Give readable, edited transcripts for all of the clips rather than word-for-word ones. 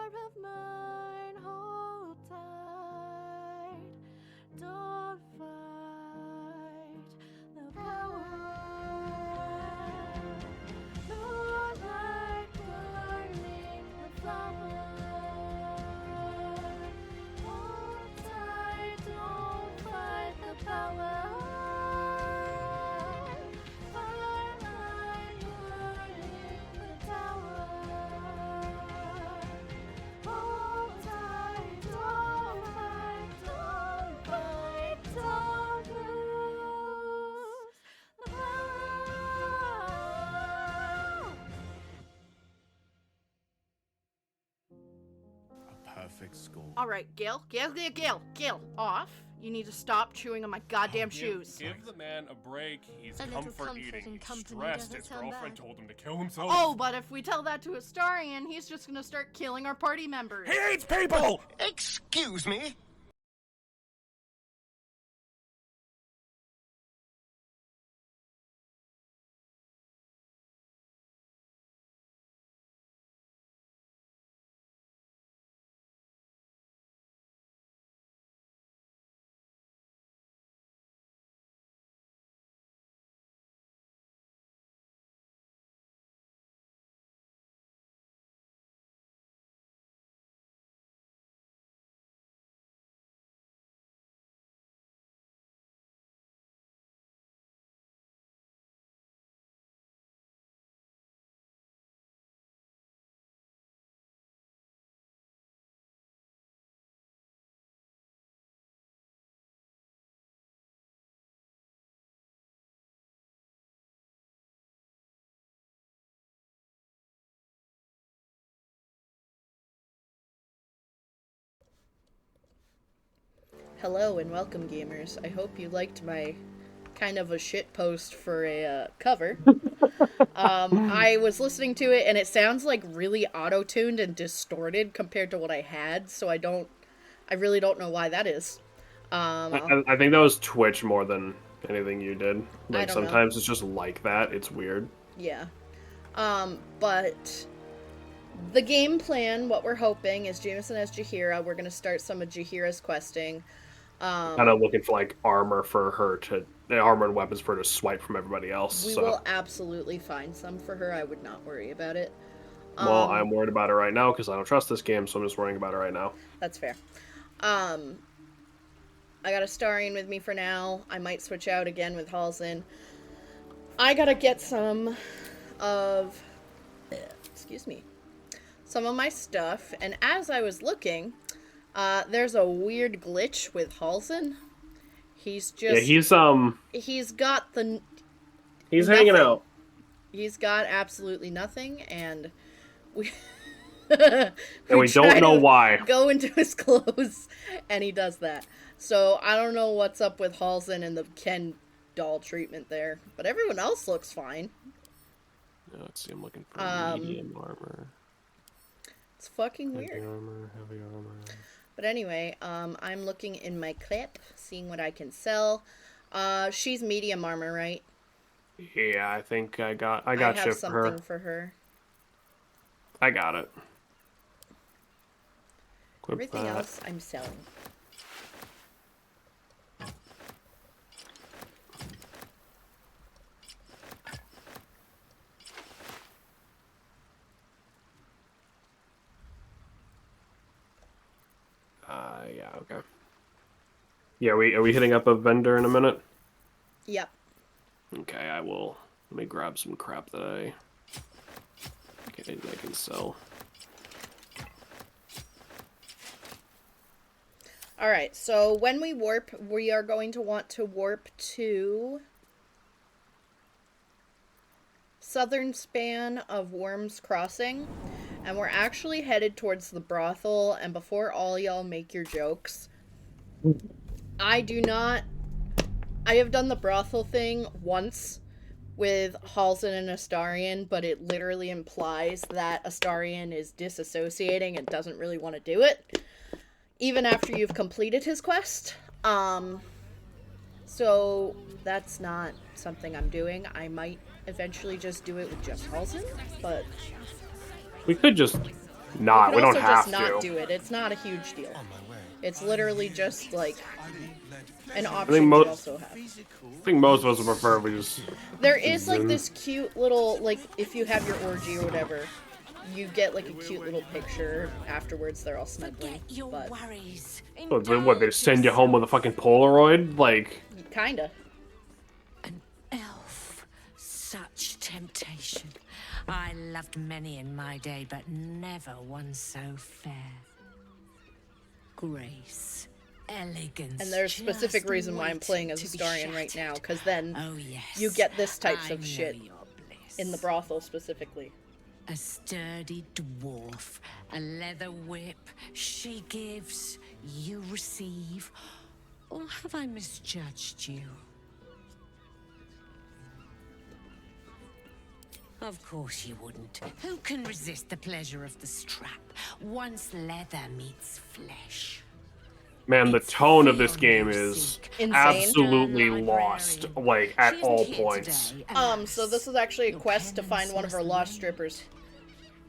heart of mine, hold tight. Don't fight the power. Lord, light burning the flower. Hold tight, don't fight the power. Firelight burning the tower. Hold tight, don't fight, don't lose the power. A perfect score. All right, Gil, off. You need to stop chewing on my goddamn shoes. Give the man a break. He's A little comfort comfort eating. and He's company stressed. doesn't His sound girlfriend bad. told him to kill himself. Oh, but if we tell that to Astarion, he's just gonna start killing our party members. He hates people! Excuse me? Hello and welcome, gamers. I hope you liked my kind of a shit post for a cover. I was listening to it and it sounds like really auto-tuned and distorted compared to what I had, so I really don't know why that is. I think that was Twitch more than anything you did. Like, don't know. sometimes it's just like that. It's weird. Yeah. But the game plan, what we're hoping is Jameson as Jaheira. We're gonna start some of Jaheira's questing. Kind of looking for like armor and weapons for her to swipe from everybody else. We will absolutely find some for her. I would not worry about it. Well, I'm worried about it right now because I don't trust this game, so I'm just worrying about it right now. That's fair. I got Astarion with me for now. I might switch out again with Halsin. I gotta get some of my stuff, and as I was looking, there's a weird glitch with Halsin. He's just he's got the he's nothing. hanging out. He's got absolutely nothing, and we we don't know why. Go into his clothes, and he does that. So I don't know what's up with Halsin and the Ken doll treatment there, but everyone else looks fine. Yeah, let's see. I'm looking for medium armor. It's fucking weird. Heavy armor. But anyway, I'm looking in my clip, seeing what I can sell. She's medium armor, right? Yeah, I think I got I have shit for her. something for her. I got it. Equip Everything that. else I'm selling. Yeah, okay. Yeah, are we hitting up a vendor in a minute? Yep. Okay, I will. Let me grab some crap that I can sell. Alright, so when we warp, we are going to want to warp to southern span of Worm's Crossing, and we're actually headed towards the brothel. And before all y'all make your jokes, I have done the brothel thing once with Halsin and Astarion, but it literally implies that Astarion is disassociating and doesn't really want to do it, even after you've completed his quest. So that's not something I'm doing. I might eventually just do it with just Halsin, but We could just not. You We can don't also have just not to. do it. It's not a huge deal. It's literally just like an I option you also have. think most of us would prefer if we just. There is like this cute little, like, if you have your orgy or whatever, you get like a cute little picture afterwards. They're all snuggling. Forget your But worries. What, they send you home with a fucking Polaroid? Like, kinda. An elf. Such temptation. I loved many in my day, but never one so fair. Grace. Elegance. And there's a specific just reason why I'm playing as a waiting to be Starian right now, shattered. because then Oh, yes. you get this types I of know shit your bliss. in the brothel specifically. A sturdy dwarf, a leather whip. She gives, you receive. Or have I misjudged you? Of course you wouldn't. Who can resist the pleasure of the strap once leather meets flesh? man, the It's tone of this Theon game you is seek. Insane. absolutely Librarian. lost, like, at She isn't all here points. today, So this alas. is actually a Your quest to find penance one of her must lost wait. strippers.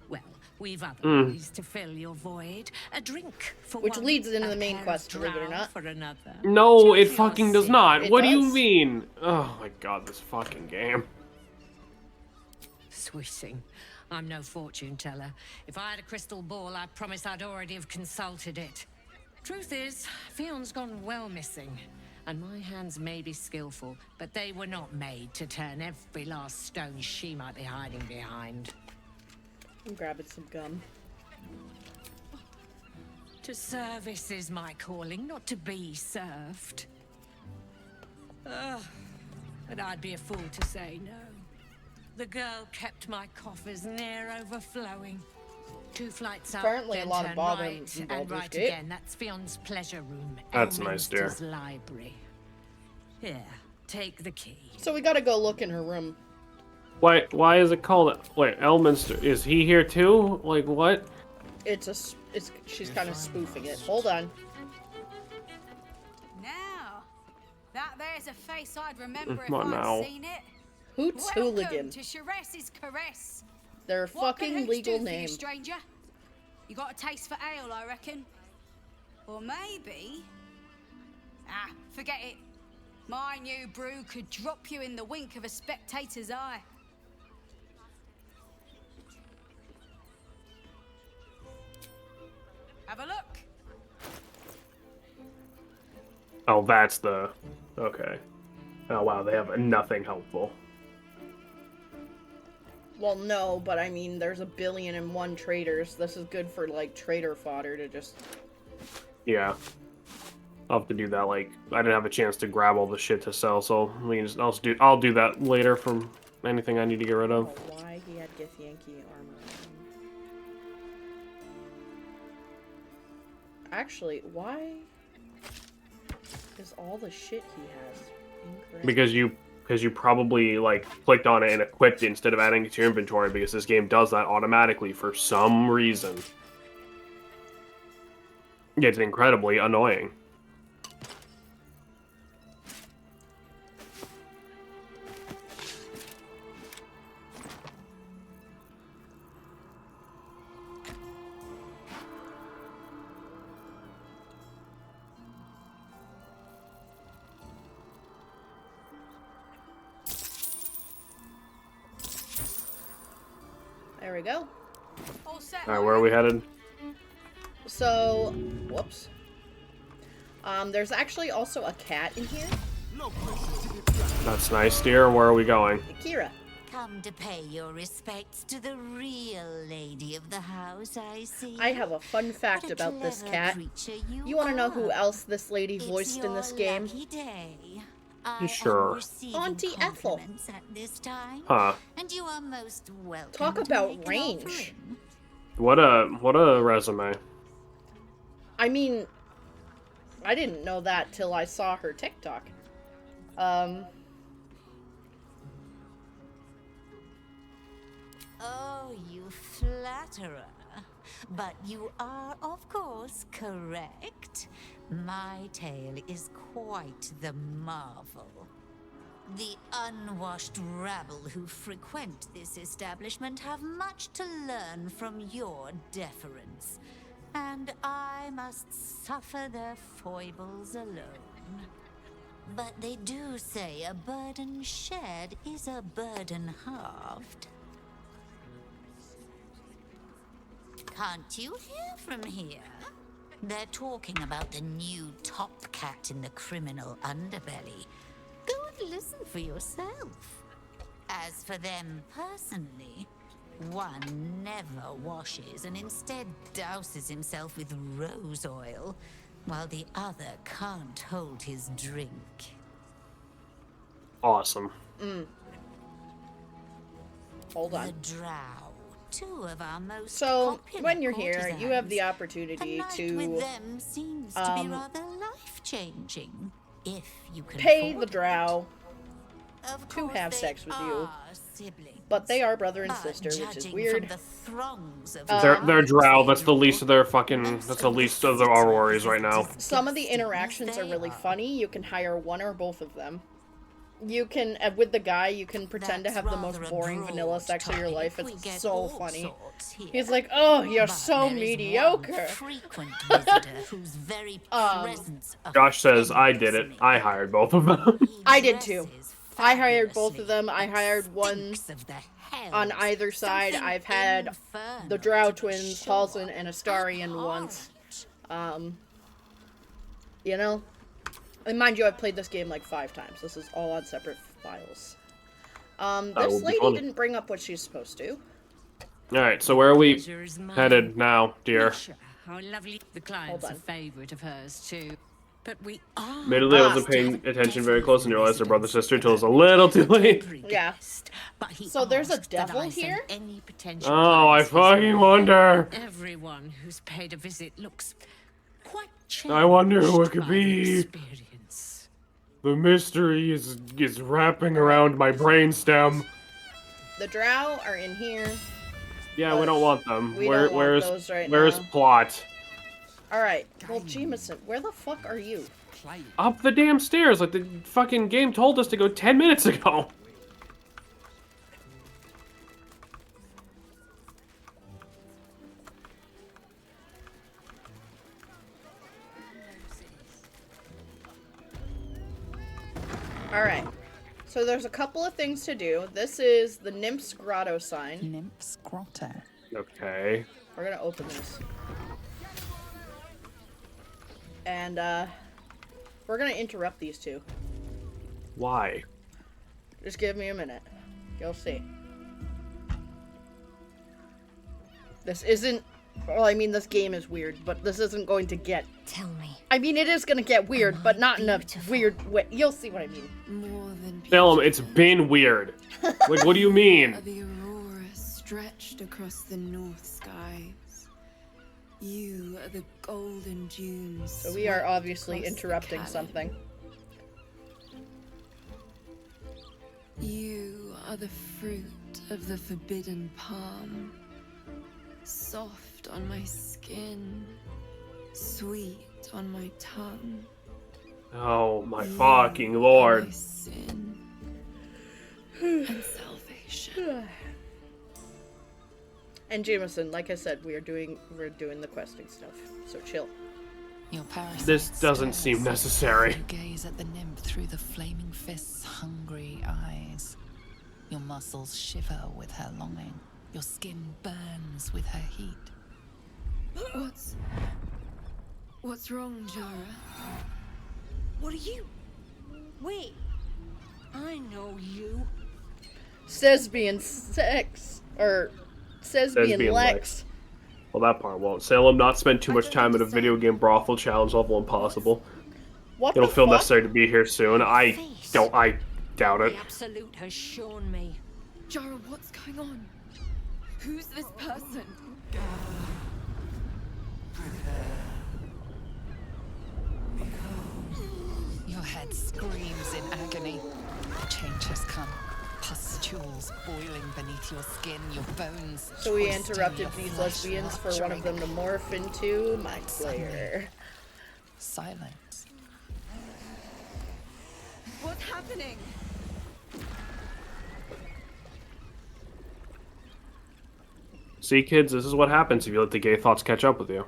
Well, we've other ways to fill your void. A drink for Which one, leads into a the main pair of quest, believe it or drow not. For another. No, it Choose your fucking does seat. not. It What do you does. mean? Oh my god, this fucking game. Sweeting. I'm no fortune teller. If I had a crystal ball, I promise I'd already have consulted it. Truth is, Fion's gone well missing. And my hands may be skillful, but they were not made to turn every last stone she might be hiding behind. I'm grabbing some gum. To service is my calling, not to be served. Ugh, but I'd be a fool to say no. The girl kept my coffers near overflowing. 2 flights up, Apparently a then lot of turn bother right, in and Baldur's right Gate. again. That's Fion's pleasure room. That's nice, dear. Elminster's library. Here, take the key. So we gotta go look in her room. Why is it called? Wait, Elminster, is he here too? Like, what? She's kind of spoofing it. Hold on. Now, that there's a face I'd remember if Come on I'd now. seen it. Hoots Welcome Hooligan. to Sharess's Caress. Their What can fucking hoots legal do for you, name. stranger? You got a taste for ale, I reckon. Or maybe... Ah, forget it. My new brew could drop you in the wink of a spectator's eye. Have a look. Oh, that's the... Okay. Oh, wow, they have nothing helpful. Well, no, but I mean, there's 1,000,000,001 traders. This is good for, like, trader fodder to just... Yeah. I'll have to do that, like, I didn't have a chance to grab all the shit to sell, so we can just, I'll do that later from anything I need to get rid Oh, of. why he had Githyanki armor on. Actually, why is all the shit he has incorrect? Because you probably, like, clicked on it and equipped it instead of adding it to your inventory, because this game does that automatically for some reason. It's incredibly annoying. There we go. All set, Alright, where are we headed? So, whoops. There's actually also a cat in here. That's nice, dear. Where are we going? Kira. Come to pay your respects to the real lady of the house, I see. I have a fun fact What a about this clever cat. creature You want to know who are. else this lady It's voiced in this your game? lucky day. I Sure. am receiving Auntie Ethel. compliments at this time, Huh. and you are most welcome. Talk to about make an range. offering. What a resume. I mean, I didn't know that till I saw her TikTok. Oh, you flatterer. But you are, of course, correct. My tale is quite the marvel. The unwashed rabble who frequent this establishment have much to learn from your deference, and I must suffer their foibles alone. But they do say a burden shared is a burden halved. Can't you hear from here? They're talking about the new top cat in the criminal underbelly. Go and listen for yourself. As for them personally, one never washes and instead douses himself with rose oil, while the other can't hold his drink. Awesome. Hold The on. Drow, two of our most So, popular when you're here, you have the courtesans. opportunity A night to with them seems to be rather life-changing, if you can pay afford the drow, Of to course have they sex with you, are siblings, but they are brother and but sister, which is judging weird. From the throngs of They're lives drow. they That's the least draw, of their fucking. most That's the the least of their city worries is right as now. Some of the disgusting as interactions are they really are. funny. You can hire one or both of them. You can, with the guy, you can pretend to That's have the most rather a boring vanilla broad sex of your topic. life. We It's get so all funny. sorts here. He's like, oh, you're But so there is mediocre. one frequent visitor whose very presence Josh says, "I did it. offends me. I hired both of them." He I did too. dresses I hired both of fabulously them. I and hired one stinks of the hells. on either side. Something I've had infernal the Drow to be twins, sure. Halsin and Astarion once. Abhorrent. You know? And mind you, I've played this game like 5 times. This is all on separate files. That This would be lady funny. didn't bring up what she's supposed to. All right. So where are we Pleasure is mine. headed now, dear? Misha, how lovely. The client's Hold a on. favorite of hers, too. But we are... Admittedly, I wasn't paying attention very close and realized they're brother sister till it was a little too late. Yeah. But he So there's a asked that devil I send here? any potential Oh, I clients his fucking way. wonder. Everyone who's paid a visit looks quite I wonder who it changed could by the be. experience. The mystery is wrapping around my brainstem. The Drow are in here. Yeah, we don't want them. We don't want where's those right where's now. plot? Alright. Well, Jameson, where the fuck are you? Up the damn stairs, like the fucking game told us to go 10 minutes ago. Alright. So there's a couple of things to do. This is the Nymph's Grotto sign. Nymph's Grotto. Okay. We're gonna open this. And, we're gonna interrupt these two. Why? Just give me a minute. You'll see. This isn't... Well, I mean, this game is weird, but this isn't going to get... Tell me. I mean, it is gonna get weird, but not in a weird way. You'll see what I mean. More than Film, it's been weird. Like, what do you mean? the aurora stretched across the north skies. You are the golden dunes. So we are swept obviously across the interrupting Callan. something. You are the fruit of the forbidden palm. Soft on my skin, sweet on my tongue. Oh my You fucking are lord. my sin and salvation. And Jameson, like I said, we're doing the questing stuff. So chill. Your parasite This doesn't stares. seem necessary. You gaze at the nymph through the flaming fist's hungry eyes. Your muscles shiver with her longing. Your skin burns with her heat. What's wrong, Jara? What are you? Wait. I know you. Lesbian sex. Or Lesbian Lesbian Lex. Lex. Well, that part won't. Salem not spend too much time at a video game brothel challenge level impossible. What It'll the feel fuck? necessary to be here soon. I doubt it. The Absolute has shown me. Jara, what's going on? Who's this person? Your head screams in agony. The change has come. Pustules boiling beneath your skin, your bones. So we twisting, interrupted your these flesh lesbians for one of them rupturing. to morph into my player. Silence. What's happening? See, kids, this is what happens if you let the gay thoughts catch up with you.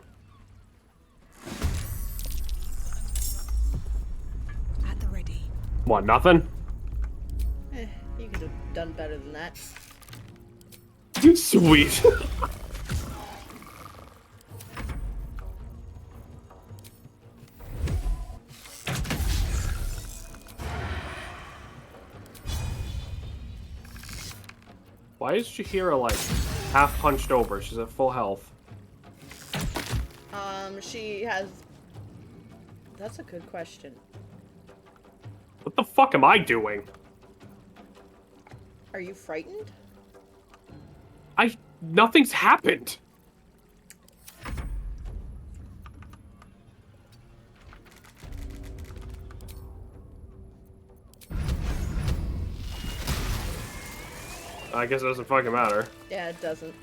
At the ready. What, nothing? You could have done better than that. Sweet. Why is Chihira, like, half punched over? She's at full health. She has... That's a good question. What the fuck am I doing? Are you frightened? Nothing's happened. I guess it doesn't fucking matter. Yeah, it doesn't.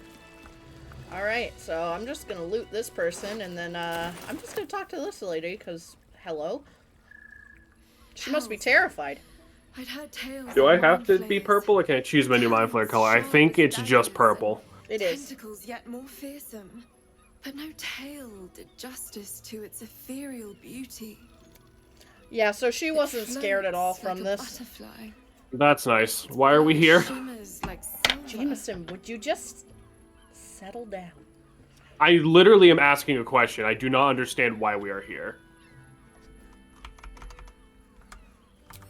Alright, so I'm just gonna loot this person, and then, I'm just gonna talk to this lady, because, hello? She must be terrified. I'd heard tales Do of I have to mind be flayers. purple, or can I choose my new mind flare color? I think it's just purple. It is. Tentacles yet more fearsome, but no tale did justice to its ethereal beauty. Yeah, so she wasn't It scared at all floats from like a this. butterfly. That's nice. Why are we here? Shimmers like silver. Jameson, would you just settle down? I literally am asking a question. I do not understand why we are here.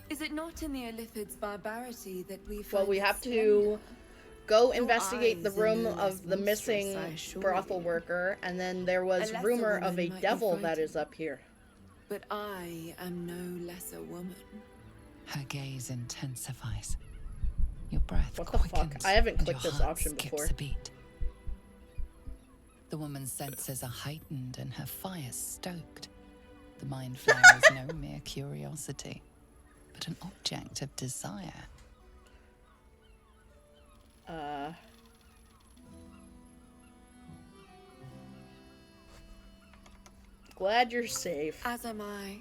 Is it not in the Illithid's barbarity that we find Well, we its have to splendor? go Your investigate the eyes are room no less of the monstrous, missing I assure brothel you. worker, and then there was A lesser rumor of a woman might be devil that frightened. is up here. But I am no lesser woman. Her gaze intensifies. Your breath What the fuck? quickens. I haven't and your clicked this heart option skips before. a beat. The woman's senses are heightened and her fire stoked. The mind flare is no mere curiosity, but an object of desire. Glad you're safe. As am I.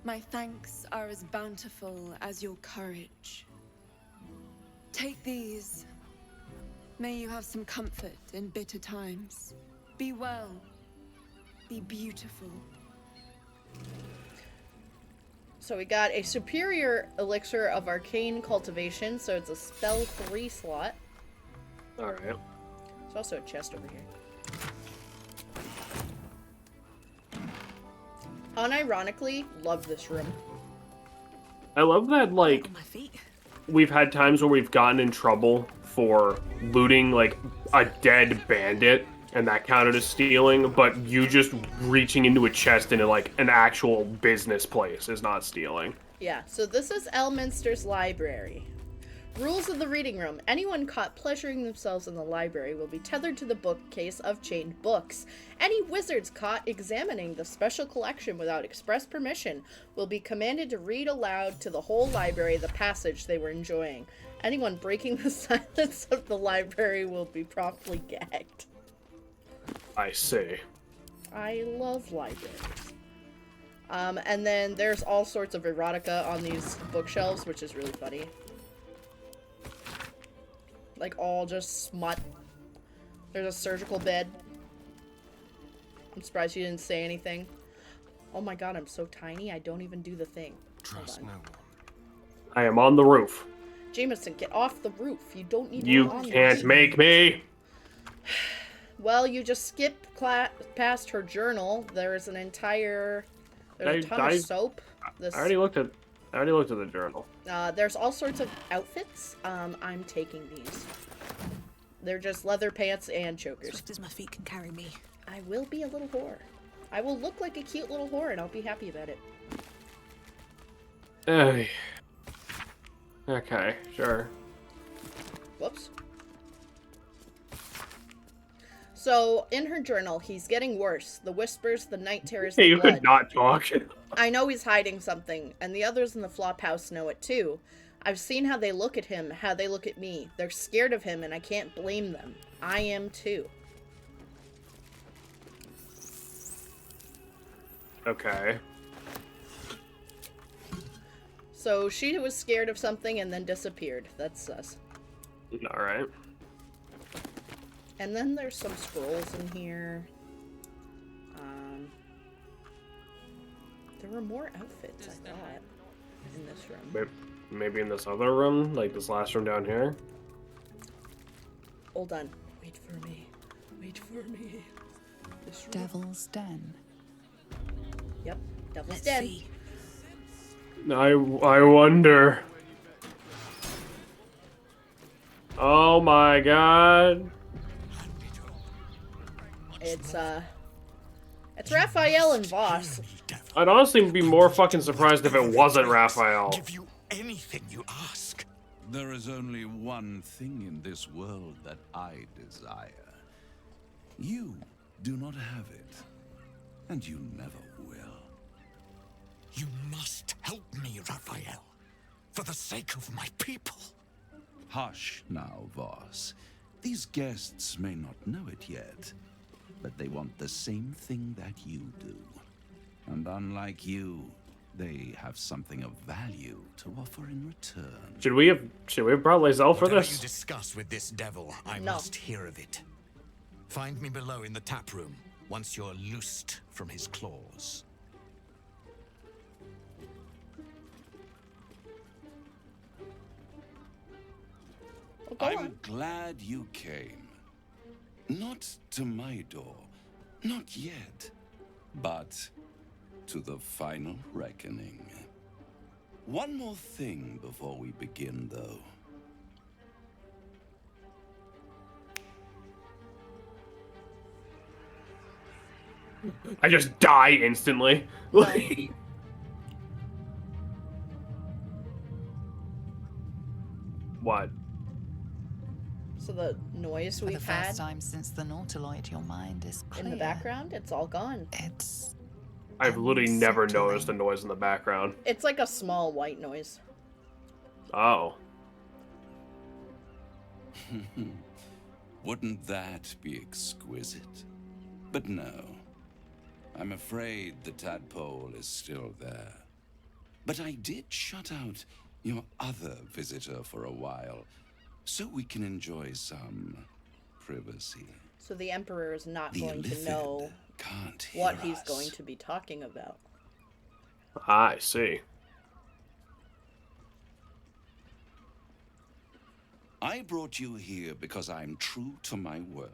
My thanks are as bountiful as your courage. Take these. May you have some comfort in bitter times. Be well. Be beautiful. So we got a superior elixir of arcane cultivation, so it's a spell 3 slot. Alright. There's also a chest over here. Unironically, love this room. I love that, like, On my feet. we've had times where we've gotten in trouble for looting, like, a dead bandit, and that counted as stealing, but you just reaching into a chest in, like, an actual business place is not stealing. Yeah, so this is Elminster's library. Rules of the reading room. Anyone caught pleasuring themselves in the library will be tethered to the bookcase of chained books. Any wizards caught examining the special collection without express permission will be commanded to read aloud to the whole library the passage they were enjoying. Anyone breaking the silence of the library will be promptly gagged. I see. I love libraries. And then there's all sorts of erotica on these bookshelves, which is really funny. Like, all just smut. There's a surgical bed. I'm surprised you didn't say anything. Oh my god, I'm so tiny, I don't even do the thing. Trust no one. I am on the roof. Jameson, get off the roof. You don't need to You be on can't this. make me! Well, you just skipped past her journal. There's an entire... There's a ton I of soap. This, I already looked at the journal. there's all sorts of outfits. I'm taking these. They're just leather pants and chokers. Swift as my feet can carry me. I will be a little whore. I will look like a cute little whore, and I'll be happy about it. Okay, sure. Whoops. So, in her journal, he's getting worse. The whispers, the night terrors, Hey, the you blood. could not talk. I know he's hiding something, and the others in the flop house know it too. I've seen how they look at him, how they look at me. They're scared of him, and I can't blame them. I am too. Okay. So, she was scared of something and then disappeared. That's sus. Alright. And then there's some scrolls in here. There were more outfits, I thought, in this room. Maybe in this other room, like this last room down here. Hold on. Wait for me. Wait for me. This room. Devil's Den. Yep. Devil's Let's Den. see. I wonder. Oh my god. It's Raphael and Voss. I'd honestly be more fucking surprised if it wasn't Raphael. Give you anything you ask. There is only one thing in this world that I desire. You do not have it, and you never will. You must help me, Raphael, for the sake of my people. Hush now, Voss. These guests may not know it yet, but they want the same thing that you do. And unlike you, they have something of value to offer in return. Should we have brought Lae'zel for Whatever this? you discuss with this devil, I No. must hear of it. Find me below in the tap room once you're loosed from his claws. Well, go I'm on. glad you came. Not to my door, not yet, but to the final reckoning. One more thing before we begin, though. I just die instantly. What? So the noise For the we've had first time since the Nautiloid, your mind is clear. in the background, it's all gone. It's I've literally never unsettling. noticed the noise in the background. It's like a small white noise. Oh. Wouldn't that be exquisite? But no. I'm afraid the tadpole is still there. But I did shut out your other visitor for a while, so we can enjoy some privacy. So the Emperor is not The going to illithid know can't hear what he's us. going to be talking about. I see. I brought you here because I'm true to my word,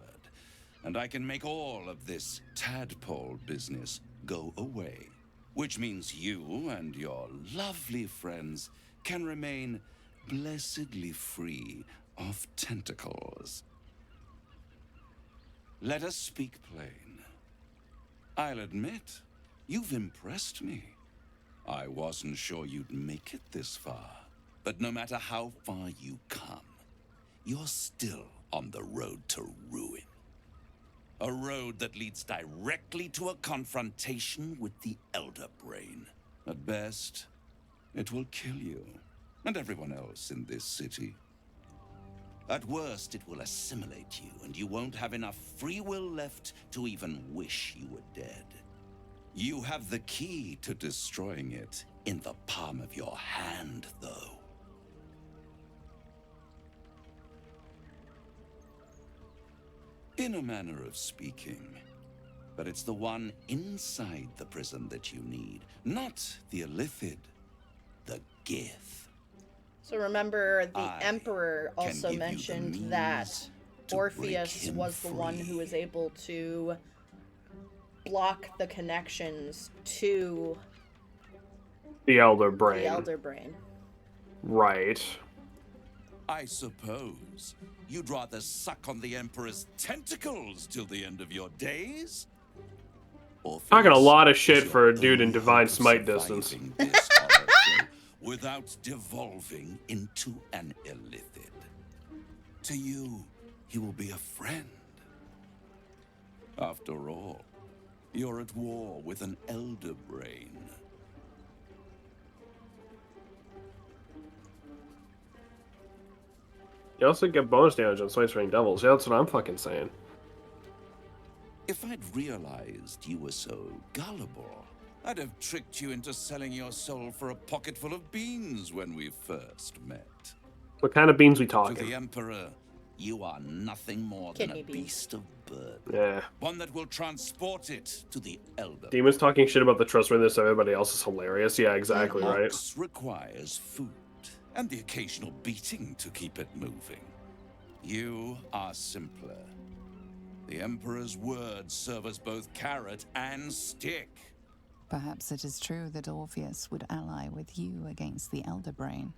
and I can make all of this tadpole business go away, which means you and your lovely friends can remain blessedly free of tentacles. Let us speak plain. I'll admit, you've impressed me. I wasn't sure you'd make it this far, but no matter how far you come, you're still on the road to ruin. A road that leads directly to a confrontation with the Elder Brain. At best, it will kill you and everyone else in this city. At worst, it will assimilate you, and you won't have enough free will left to even wish you were dead. You have the key to destroying it in the palm of your hand, though. In a manner of speaking. But it's the one inside the prison that you need, not the illithid, the Gith. So remember, the I Emperor can also give you the mentioned means that to Orpheus break him was the one who free. was able to block the connections to The Elder Brain. the Elder Brain. Right. I suppose you'd rather suck on the Emperor's tentacles till the end of your days? Talking a lot of Orpheus shit is for a your dude in only Divine hope of Smite distance. surviving this horror show without devolving into an illithid. To you, he will be a friend. After all, you're at war with an Elder Brain. You also get bonus damage on Smites Ring Devils. Yeah, that's what I'm fucking saying. If I'd realized you were so gullible, I'd have tricked you into selling your soul for a pocketful of beans when we first met. What kind of beans we To talking? the Emperor, you are nothing more than Kidney a beans. beast of burden. Yeah. One that will transport it to the Elder. Demons talking shit about the trustworthiness of everybody else is hilarious. Yeah, exactly, right? Ox requires food and the occasional beating to keep it moving. You are simpler. The Emperor's words serve as both carrot and stick. Perhaps it is true that Orpheus would ally with you against the Elder Brain.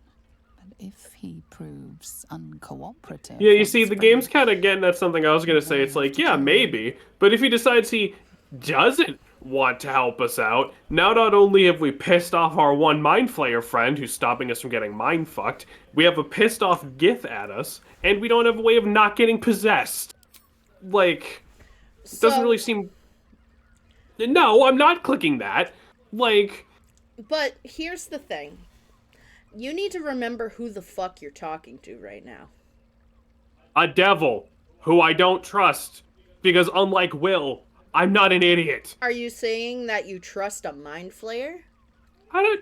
But if he proves uncooperative... Yeah, you see, once the game's Brain- kind of getting at something I was going to say. It's like, yeah, maybe. But if he decides he doesn't want to help us out, now not only have we pissed off our one Mind Flayer friend who's stopping us from getting mind fucked, we have a pissed off Gith at us, and we don't have a way of not getting possessed. Like, it doesn't really seem... No, I'm not clicking that. Like... But here's the thing. You need to remember who the fuck you're talking to right now. A devil who I don't trust. Because unlike Will, I'm not an idiot. Are you saying that you trust a Mind Flayer? I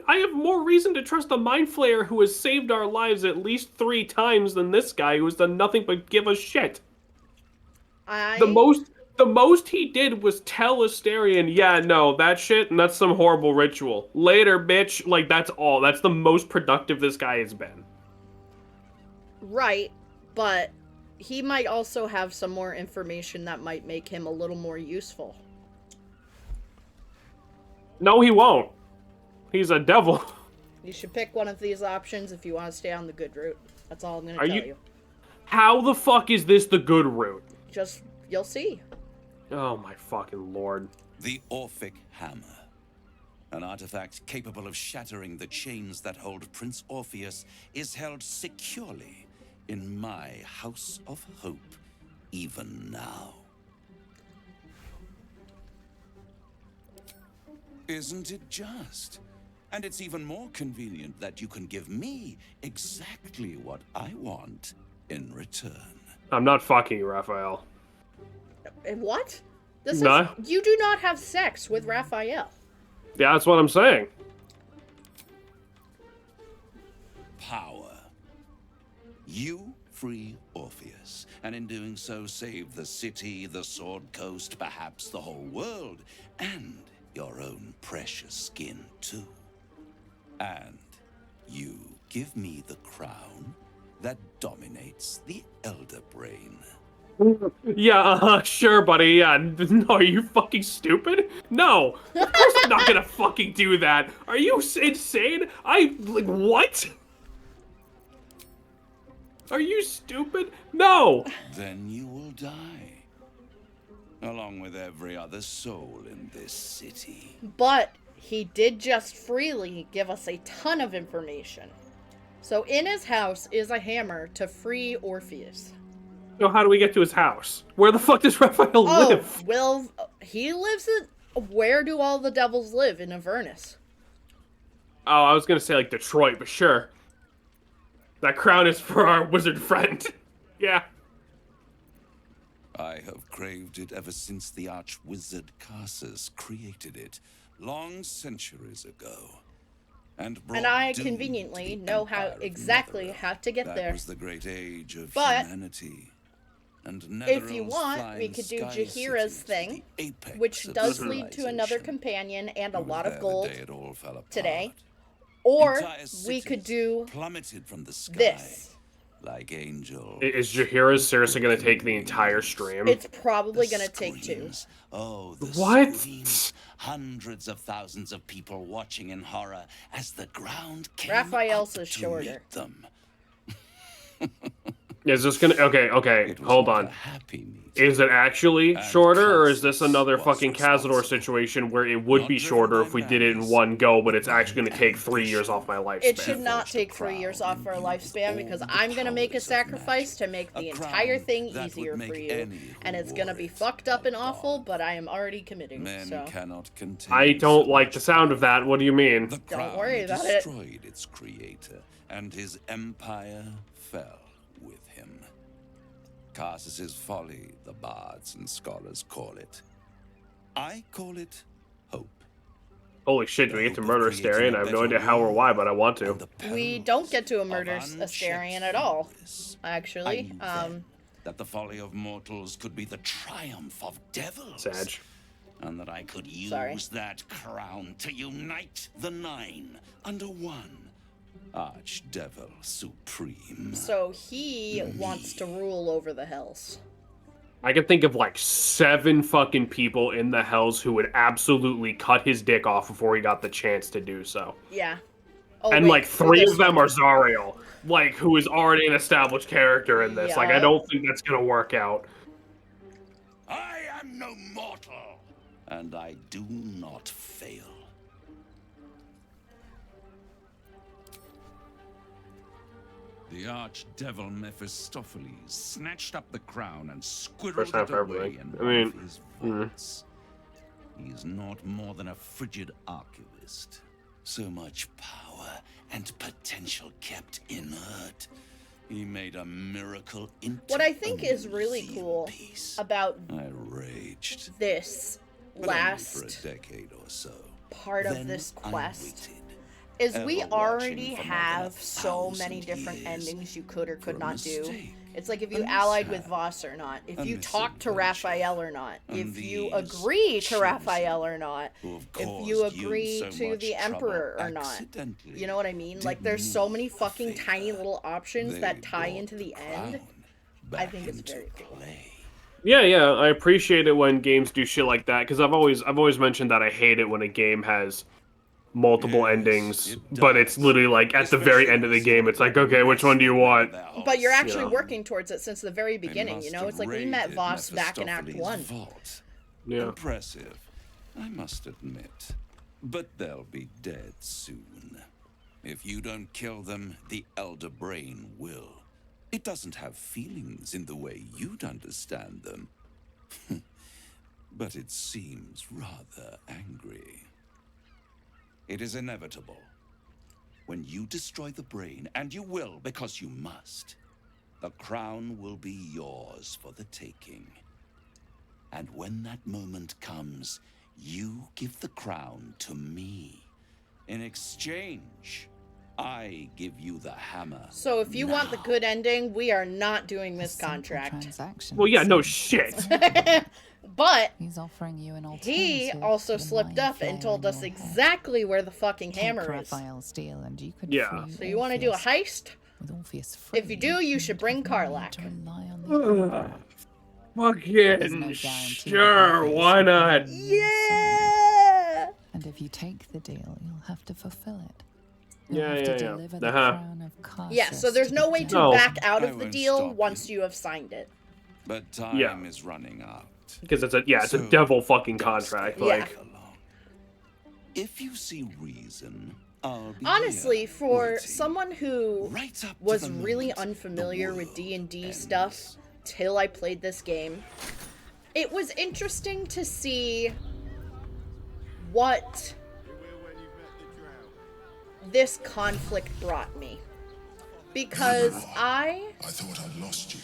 have more reason to trust a Mind Flayer who has saved our lives at least 3 times than this guy who has done nothing but give a shit. The most he did was tell Asterion, yeah, no, that shit, and that's some horrible ritual. Later, bitch. Like, that's all. That's the most productive this guy has been. Right, but he might also have some more information that might make him a little more useful. No, he won't. He's a devil. You should pick one of these options if you want to stay on the good route. That's all I'm going to tell you. How the fuck is this the good route? Just, you'll see. Oh my fucking lord. The Orphic Hammer. An artifact capable of shattering the chains that hold Prince Orpheus is held securely in my House of Hope, even now. Isn't it just? And it's even more convenient that you can give me exactly what I want in return. I'm not fucking you, Raphael. What? This No. is, you do not have sex with Raphael. Yeah, that's what I'm saying. Power. You free Orpheus, and in doing so save the city, the Sword Coast, perhaps the whole world, and your own precious skin too. And you give me the crown that dominates the Elder Brain. Yeah, sure, buddy. Yeah, no, are you fucking stupid? No, of course I'm not gonna fucking do that. Are you insane? What? Are you stupid? No. Then you will die, along with every other soul in this city. But he did just freely give us a ton of information. So in his house is a hammer to free Orpheus. So how do we get to his house? Where the fuck does Raphael live? Well, he lives in... Where do all the devils live in Avernus? Oh, I was gonna say like Detroit, but sure. That crown is for our wizard friend. Yeah. I have craved it ever since the arch-wizard Carsus created it, long centuries ago. And I conveniently know how exactly how to get there. That was the great age of but humanity. And if you want, we could do Jahira's thing, which does lead to another companion and a lot of gold today. Or we could do plummeted from the sky, this. Like angel. Is Jahira seriously gonna take the entire stream? It's probably gonna take 2. Oh, the what? Screams. Hundreds of thousands of people watching in horror as the ground came Raphael's up is to shorter. meet them. Is this gonna... Okay, hold on. Is it actually shorter, or is this another fucking Cazador situation where it would be shorter if we did it in one go, but it's actually gonna take 3 years off my lifespan? It should not take 3 years off our lifespan, because I'm gonna make a sacrifice to make the entire thing easier for you. And it's gonna be fucked up and awful, but I am already committing, so... I don't like the sound of that. What do you mean? Don't worry about it. Destroyed its creator, and his empire fell with him. Carsus's folly, the bards and scholars call it. I call it hope. Holy shit, do we get to murder Creating Astarion? a I have no better idea how or world why, but I want to. and the We perils don't get to of murder unchecked Astarion at all, hubris. actually. I knew then that the folly of mortals could be the triumph of devils. Sag. And that I could use Sorry. that crown to unite the Nine under one Archdevil Supreme. So he wants to rule over the Hells. I can think of like 7 fucking people in the Hells who would absolutely cut his dick off before he got the chance to do so. Yeah. Oh, And wait, like for 3 this of them one. are Zariel, like who is already an established character in this. Like I Yeah. don't think that's gonna work out. I am no mortal, and I do not fail. The archdevil Mephistopheles snatched up the crown and squirreled First time it for away everybody. in I mean, one of his vaults. He is not more than a frigid archivist. So much power and potential kept inert. He made a miracle into What I think a is really museum cool piece. about I raged. this But only last for a decade or so. part of Then this I quest waited. is we ever already watching for more than have 1,000 so many different years endings you could or for could a not do. mistake, It's like if a you allied with mishap, Voss or not, if a you talk to misadventure, Raphael or not, and if you these agree to chosen Raphael or not, who have if you caused agree so to much the Emperor trouble or not. accidentally You know what I mean? did Like there's so many me a fucking favor. tiny little options They that tie brought into the end. crown I back think it's into very cool. play. Yeah, I appreciate it when games do shit like that because I've always mentioned that I hate it when a game has multiple Yes, endings, it but it's does. literally like at the very Especially end of the when game, someone it's like, okay, which one do you want? their whole But you're actually know. working towards it since the very beginning, you must know? have It's like we met raided Voss back in Act Mephistopheles' 1. vault. Yeah. Impressive, I must admit. But they'll be dead soon. If you don't kill them, the Elder Brain will. It doesn't have feelings in the way you'd understand them. But it seems rather angry. It is inevitable. When you destroy the brain, and you will because you must, the crown will be yours for the taking. And when that moment comes, you give the crown to me. In exchange, I give you the hammer. So if you want the now. good ending, we are not doing this Simple contract. transaction, Well, yeah, no seems. shit. But He's offering you an he alternative also to the slipped mind up and flayer told in us your head. exactly where the fucking Take hammer is. Raphael's deal and you could Yeah. free So you want to do a Orpheus. heist? With Orpheus If you free, do, you should you'd bring have no need Karlach. to rely on the other. Fucking There's no guarantee that sure, Orpheus why will be not? on your side. Yeah! And if you take the deal, you'll have to fulfill it. Yeah, You'll have to yeah. deliver the Uh-huh. crown of Karsus Yeah, so there's to no the way dead. to No. back out I of the won't deal stop once you. you have signed it. But time Yeah. is running out. Because it's a So, devil fucking don't contract. stay Yeah. Like, along. If you reason, I'll be Honestly, here, for waiting, someone who right up to was the really moment the unfamiliar with world D&D ends. stuff till I played this game, it was interesting to see what this conflict brought me. Because I thought I'd lost you.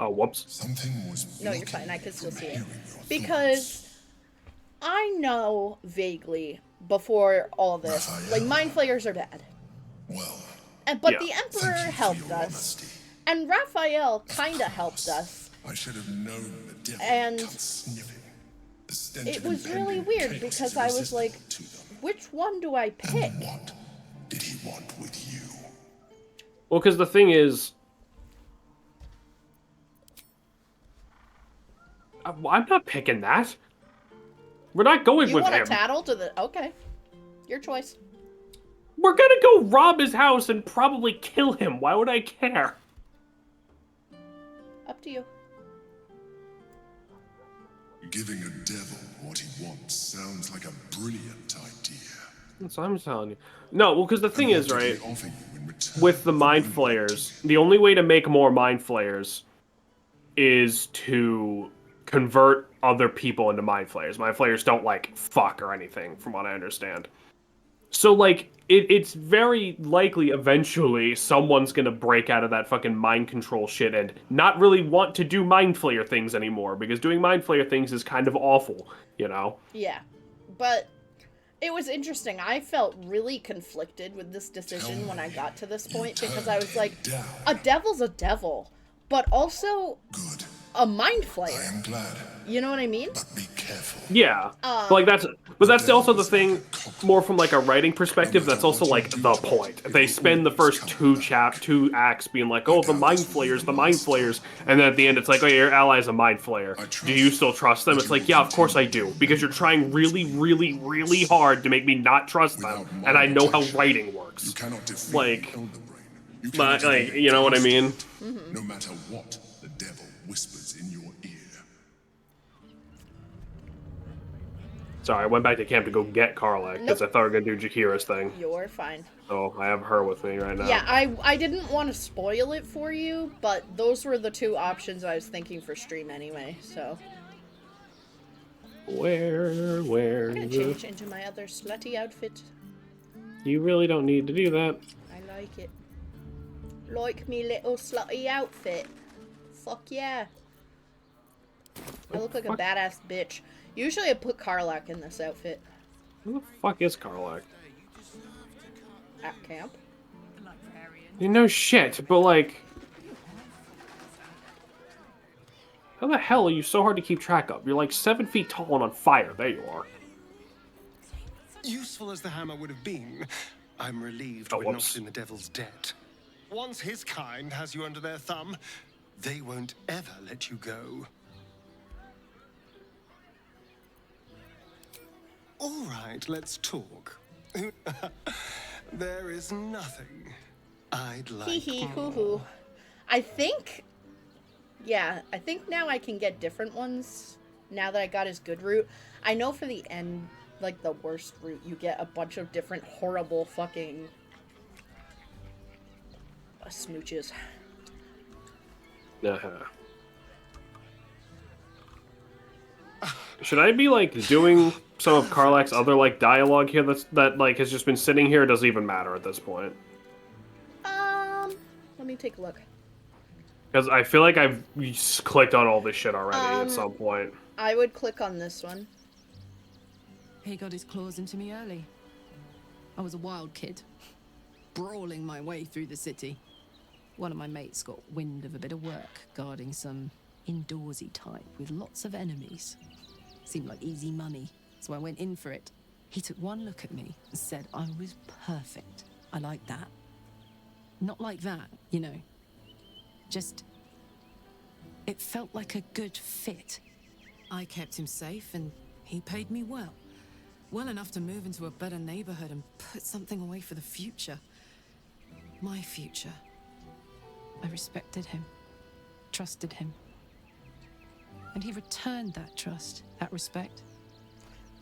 oh, whoops. Something was No, you're blocking fine. I me can still from see it. hearing your Because I know vaguely before all this, like, mind flayers are bad. Well, But Yeah. the thank Emperor you for helped your us. honesty. And Raphael kinda helped us. I should have known the devil And would come sniffing. The stench It of was really impending weird chaos because is I was like, irresistible to them. which one do I pick? And what did he want with you? Well, because the thing is, I'm not picking that. We're not going You with want to him. tattle to the... Okay. Your choice. We're gonna go rob his house and probably kill him. Why would I care? Up to you. Giving a devil what he wants sounds like a brilliant idea. That's what I'm telling you. No, well, because the thing And is, what did right, he offer you in return with the for mind what he flayers, the only way to make more mind flayers is to convert other people into mind flayers. Mind flayers don't, like, fuck or anything, from what I understand. So, like, it's very likely eventually someone's gonna break out of that fucking mind control shit and not really want to do mind flayer things anymore, because doing mind flayer things is kind of awful, you know? Yeah. But It was interesting. I felt really conflicted with this decision when I got to this point because I was like, a devil's a devil, but also a mind flayer. I am glad. You know what I mean? But be careful. Yeah, but that's also the thing. More from like a writing perspective, that's also like the point. They spend the first two acts being like, "Oh, the mind flayers," and then at the end, it's like, "Oh, your ally's a mind flayer. Do you still trust them?" It's like, "Yeah, of course I do," because you're trying really, really, really hard to make me not trust them, and I know how writing works. Like, but like, you know what I mean? No matter what the devil whispers in your ear. Sorry, I went back to camp to go get Karlak because I thought we were gonna do Jakira's thing. You're fine. So I have her with me right now. Yeah, I didn't want to spoil it for you, but those were the two options I was thinking for stream anyway, so. Where I'm gonna change into my other slutty outfit. You really don't need to do that. I like it. Like me little slutty outfit. Fuck yeah. I look like a badass bitch. Usually I put Karlak in this outfit. Who the fuck is Karlak? At camp. You know shit, but like... How the hell are you so hard to keep track of? You're like 7 feet tall and on fire. There you are. Useful as the hammer would have been, I'm relieved we're not in the devil's debt. Once his kind has you under their thumb, they won't ever let you go. All right, let's talk. There is nothing I'd like Hee hee hoo more. hoo. I think... Yeah, I think now I can get different ones. Now that I got his good route. I know for the end, like the worst route, you get a bunch of different horrible fucking... smooches. Should I be like doing some of Karlak's other like dialogue here that like has just been sitting here? It doesn't even matter at this point. Let me take a look. Because I feel like I've clicked on all this shit already at some point. I would click on this one. He got his claws into me early. I was a wild kid, brawling my way through the city. One of my mates got wind of a bit of work guarding some indoorsy type with lots of enemies. Seemed like easy money, so I went in for it. He took one look at me and said I was perfect. I like that. Not like that, you know. Just... it felt like a good fit. I kept him safe and he paid me well. Well enough to move into a better neighborhood and put something away for the future. My future. I respected him, trusted him. And he returned that trust, that respect.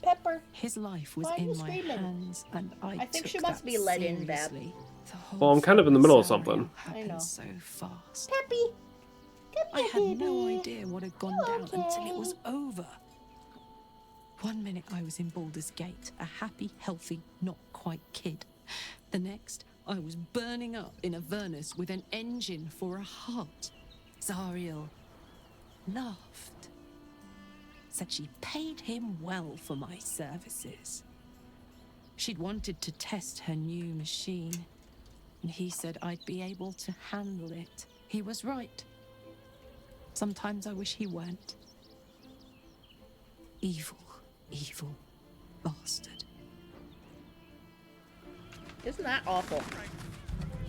Pepper. His life was Why are you in my screaming? hands, and I think took she must that be let in, Bab. seriously. The whole Well, I'm kind of in the middle of scenario something. happened I know. so fast. Peppy. I had no idea what had gone down until it was over. One minute I was in Baldur's Gate, a happy, healthy, not quite kid. The next, I was burning up in Avernus with an engine for a heart. Zariel laughed. Said she paid him well for my services. She'd wanted to test her new machine, and he said I'd be able to handle it. He was right. Sometimes I wish he weren't. Evil, evil bastard. Isn't that awful?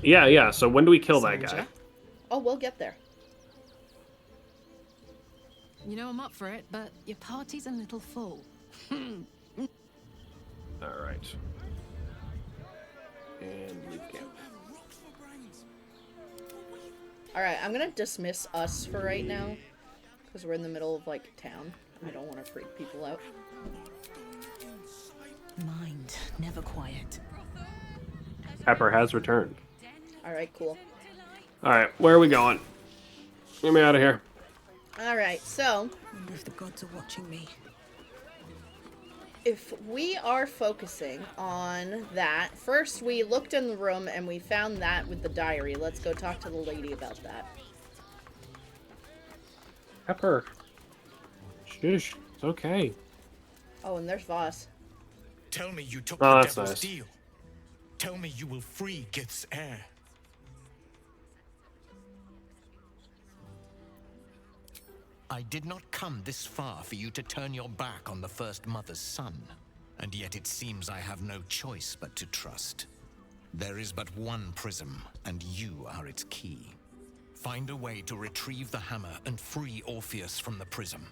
Yeah, so when do we kill that guy? Oh, we'll get there. You know I'm up for it, but your party's a little full. Alright. And leave camp. Alright, I'm gonna dismiss us for right now. Because we're in the middle of, like, town. I don't want to freak people out. Mind, never quiet. Pepper has returned. Alright, cool. Alright, where are we going? Get me out of here. Alright, so... wonder if the gods are watching me. If we are focusing on that, first we looked in the room and we found that with the diary. Let's go talk to the lady about that. Pepper. Shush. It's okay. Oh, and there's Voss. Tell me you took Oh, the that's devil's nice. deal. Tell me you will free Gith's heir. I did not come this far for you to turn your back on the First Mother's son, and yet it seems I have no choice but to trust. There is but one prism, and you are its key. Find a way to retrieve the hammer and free Orpheus from the prism.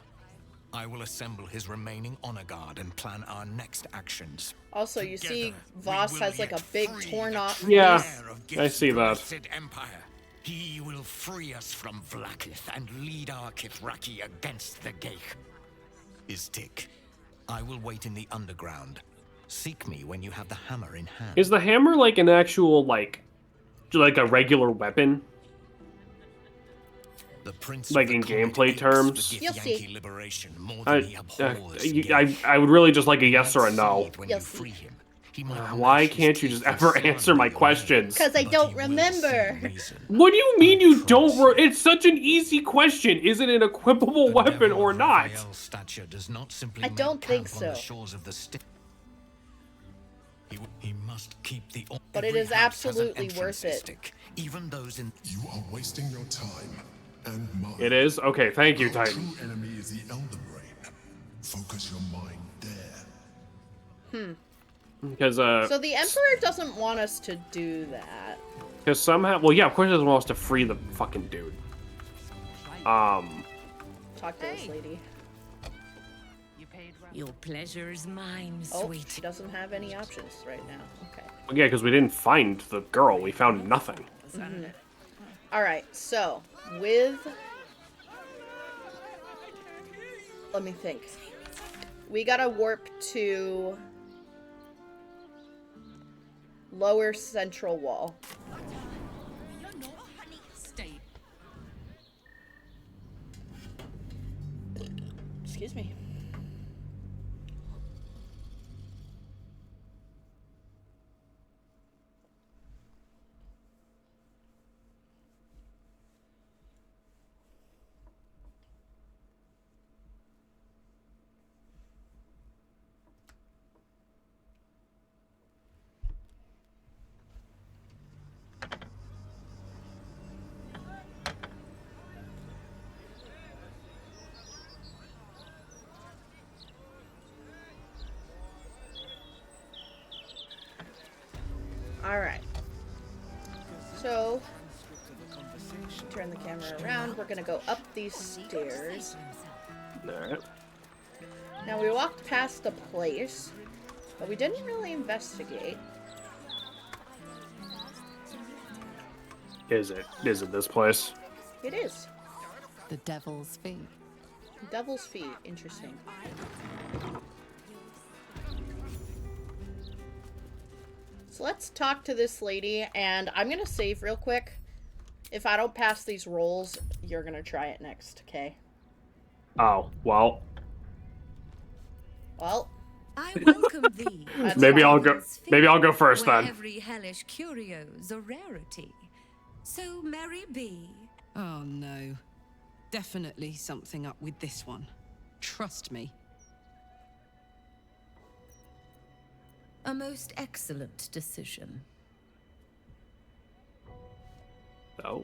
I will assemble his remaining honor guard and plan our next actions. Also, you see Voss has like a big torn off Yeah, piece. I see that. Blessed Empire. He will free us from Vlaakith and lead our Kithraki against the Geich. Istik, I will wait in the underground. Seek me when you have the hammer in hand. Is the hammer like an actual, like a regular weapon? The Prince Like in gameplay terms? You'll see. Liberation more than he abhors I would really just like a yes or a no. You'll see. Why can't you just ever answer my questions? Because I don't remember. What do you mean you don't? It's such an easy question. Is it an equipable weapon or not? I don't think so. He must keep the. But it is absolutely worth it. Even those in. You are wasting your time and mine. It is? Okay, thank you, Our Titan. true enemy is the Elder Brain. Focus your mind there. Because So the Emperor doesn't want us to do that. Because somehow, well, yeah, of course, he doesn't want us to free the fucking dude. Talk to this lady. Your pleasure is mine, Oh, sweet. she doesn't have any options right now. Okay. Well, yeah, because we didn't find the girl. We found nothing. All right. So with, let me think. We gotta warp to lower central wall. Excuse me. Alright. So, turn the camera around. We're gonna go up these stairs. Alright. Now, we walked past a place, but we didn't really investigate. Is it this place? It is. The Devil's Feet. Devil's Feet. Interesting. So let's talk to this lady, and I'm gonna save real quick. If I don't pass these rolls, you're gonna try it next, okay? Oh, well. I welcome thee. Maybe I'll go first where then. Every hellish curio's a rarity. So merry be. Oh no. Definitely something up with this one. Trust me. A most excellent decision. Oh.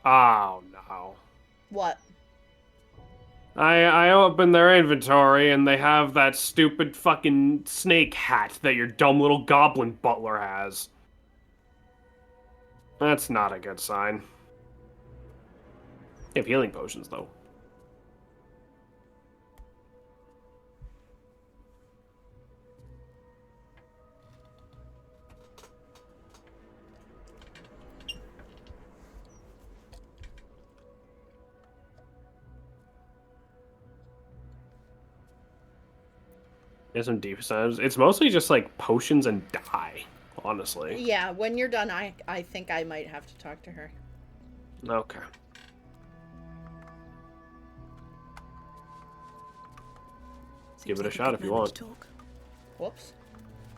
Oh no. What? I opened their inventory and they have that stupid fucking snake hat that your dumb little goblin butler has. That's not a good sign. They have healing potions though. There's some deep sounds. It's mostly just like potions and dye, honestly. Yeah, when you're done, I think I might have to talk to her. Okay. Give it a shot if you want. Whoops.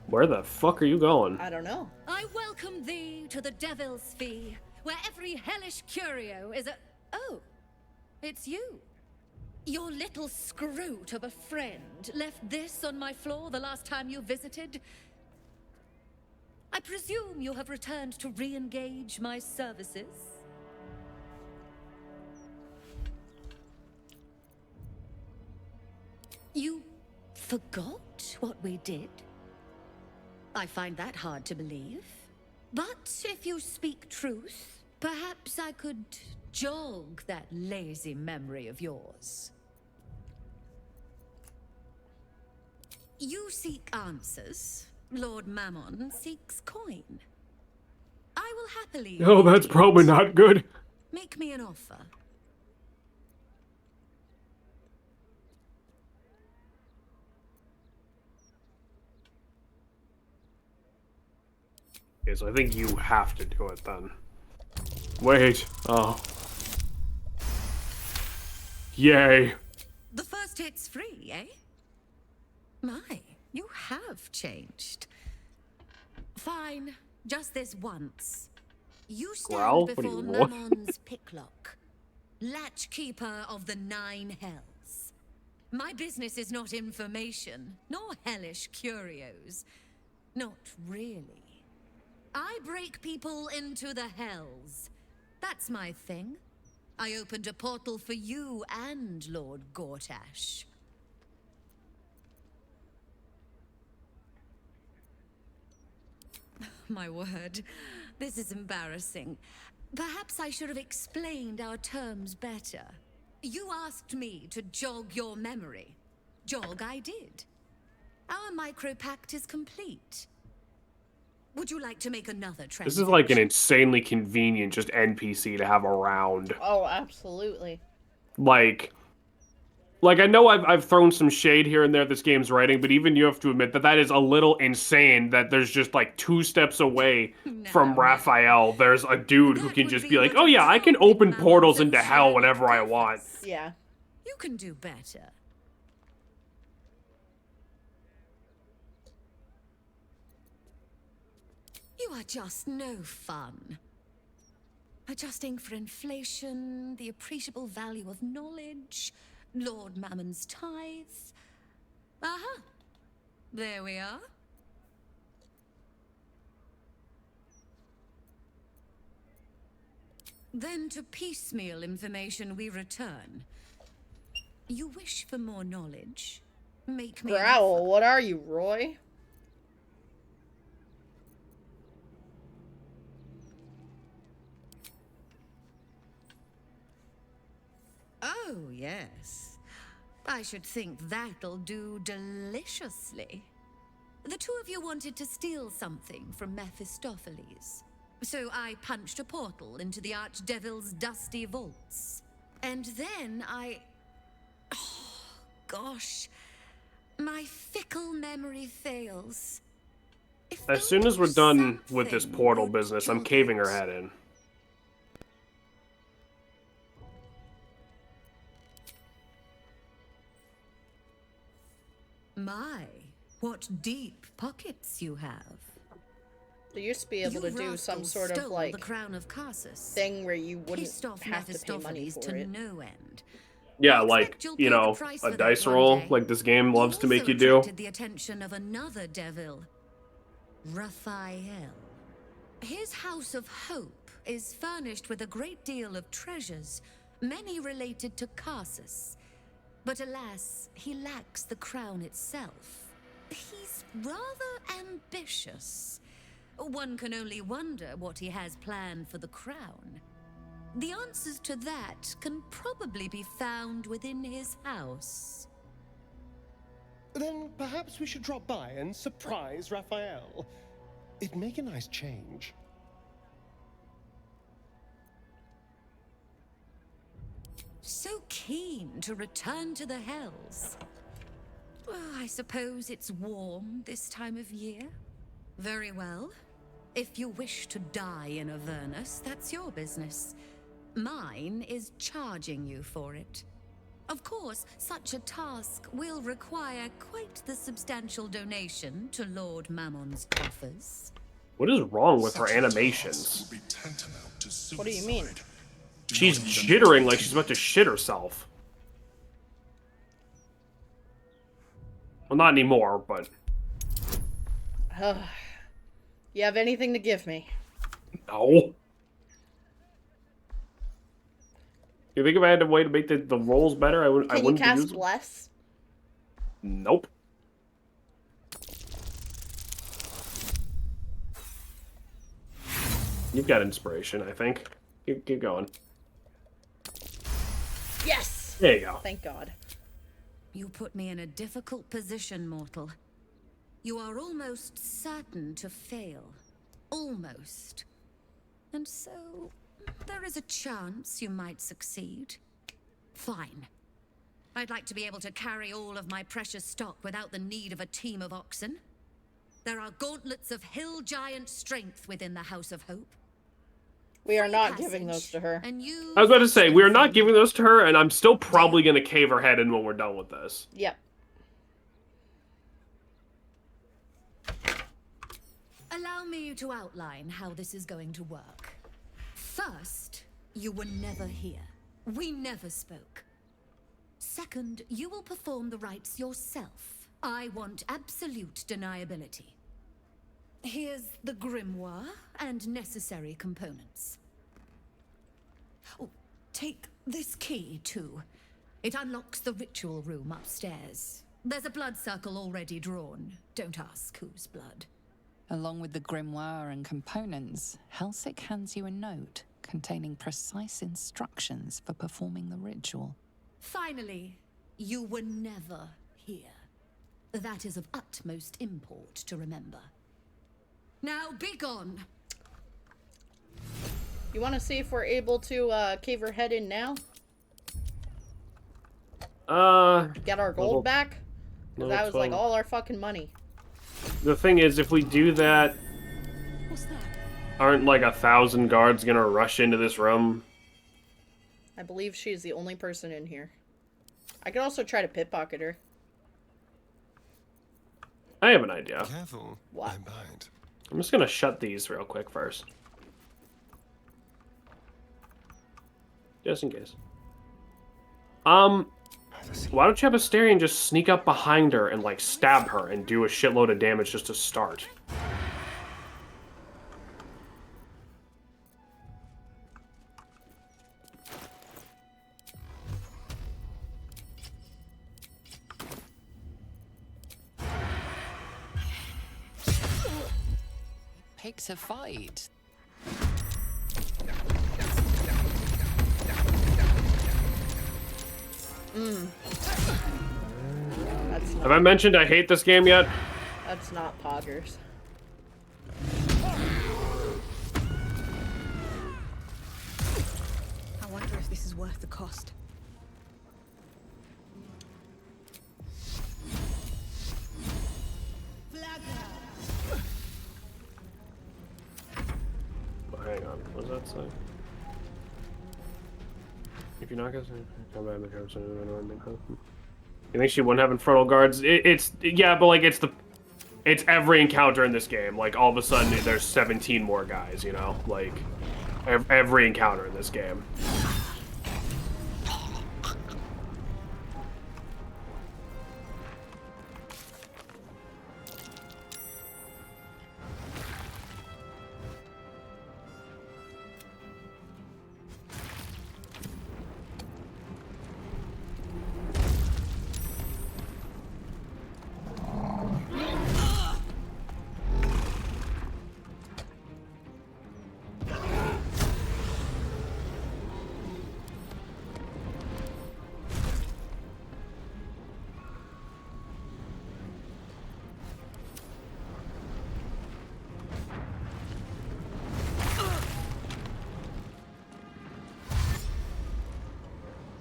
Where the fuck are you going? I don't know. I welcome thee to the Devil's Fee, where every hellish curio is a... Oh, it's you. Your little scroot of a friend left this on my floor the last time you visited? I presume you have returned to re-engage my services? You forgot what we did? I find that hard to believe. But if you speak truth, perhaps I could jog that lazy memory of yours. You seek answers. Lord Mammon seeks coin. I will happily... Oh, that's probably not good. Make me an offer. Okay, so I think you have to do it then. Wait. Oh. Yay. The first hit's free, eh? My, you have changed. Fine, just this once. You stand Growl? What do before you want? Mammon's picklock, latchkeeper of the 9 hells. My business is not information, nor hellish curios. Not really. I break people into the hells. That's my thing. I opened a portal for you and Lord Gortash. My word, this is embarrassing. Perhaps I should have explained our terms better. You asked me to jog your memory. Jog I did. Our micropact is complete. Would you like to make another transaction? This is like an insanely convenient just NPC to have around. Oh, absolutely. Like I know I've thrown some shade here and there at this game's writing, but even you have to admit that that is a little insane that there's just like 2 steps away from Raphael, there's a dude who can just be like, oh yeah, I can open portals into hell whenever I want. Yeah. You can do better. You are just no fun. Adjusting for inflation, the appreciable value of knowledge, Lord Mammon's tithe. Aha! There we are. Then to piecemeal information we return. You wish for more knowledge? Make me... Growl, what are you, Roy? Oh, yes. I should think that'll do deliciously. The 2 of you wanted to steal something from Mephistopheles. So I punched a portal into the Archdevil's dusty vaults. And then I... Oh, gosh. My fickle memory fails. As soon as we're done with this portal business, I'm caving her head in. My, what deep pockets you have. They used to be able to do some sort of like the crown of Carsus, thing where you wouldn't pissed off have to pay money for to it. no end. Yeah, like, you know, a dice roll, like this game loves to make you do. The attention of another devil, Raphael. His House of Hope is furnished with a great deal of treasures, many related to Carsus. But alas, he lacks the crown itself. He's rather ambitious. One can only wonder what he has planned for the crown. The answers to that can probably be found within his house. Then perhaps we should drop by and surprise Raphael. It'd make a nice change. So keen to return to the hells. Well, I suppose it's warm this time of year. Very well. If you wish to die in Avernus, that's your business. Mine is charging you for it. Of course, such a task will require quite the substantial donation to Lord Mammon's coffers. What is wrong with her animations? What do you mean? She's jittering like she's about to shit herself. Well, not anymore, but... You have anything to give me? No. You think if I had a way to make the rolls better, I wouldn't. Can you cast Bless? Nope. You've got inspiration, I think. Keep going. Yes! There you go. Thank God. You put me in a difficult position, mortal. You are almost certain to fail. Almost. And so, there is a chance you might succeed. Fine. I'd like to be able to carry all of my precious stock without the need of a team of oxen. There are gauntlets of hill giant strength within the House of Hope. We are not giving those to her. I was about to say, we are not giving those to her, and I'm still probably going to cave her head in when we're done with this. Yep. Allow me to outline how this is going to work. First, you were never here. We never spoke. Second, you will perform the rites yourself. I want absolute deniability. Here's the grimoire and necessary components. Oh, take this key, too. It unlocks the ritual room upstairs. There's a blood circle already drawn. Don't ask whose blood. Along with the grimoire and components, Helsik hands you a note containing precise instructions for performing the ritual. Finally, you were never here. That is of utmost import to remember. Now be gone. You want to see if we're able to cave her head in now? Get our gold back? Because that was like all our fucking money. The thing is, if we do that, what's that? Aren't like 1,000 guards gonna rush into this room? I believe she's the only person in here. I could also try to pickpocket her. I have an idea. Careful. What? I bite. I'm just gonna shut these real quick first. Just in case. Why don't you have Astarion just sneak up behind her and, like, stab her and do a shitload of damage just to start? Picks a fight. Have I mentioned I hate this game yet? That's not poggers. I wonder if this is worth the cost. Oh, hang on. What does that say? If you're not gonna come back, you think she wouldn't have infernal guards? Yeah, but like it's every encounter in this game. Like all of a sudden there's 17 more guys. You know, like every encounter in this game.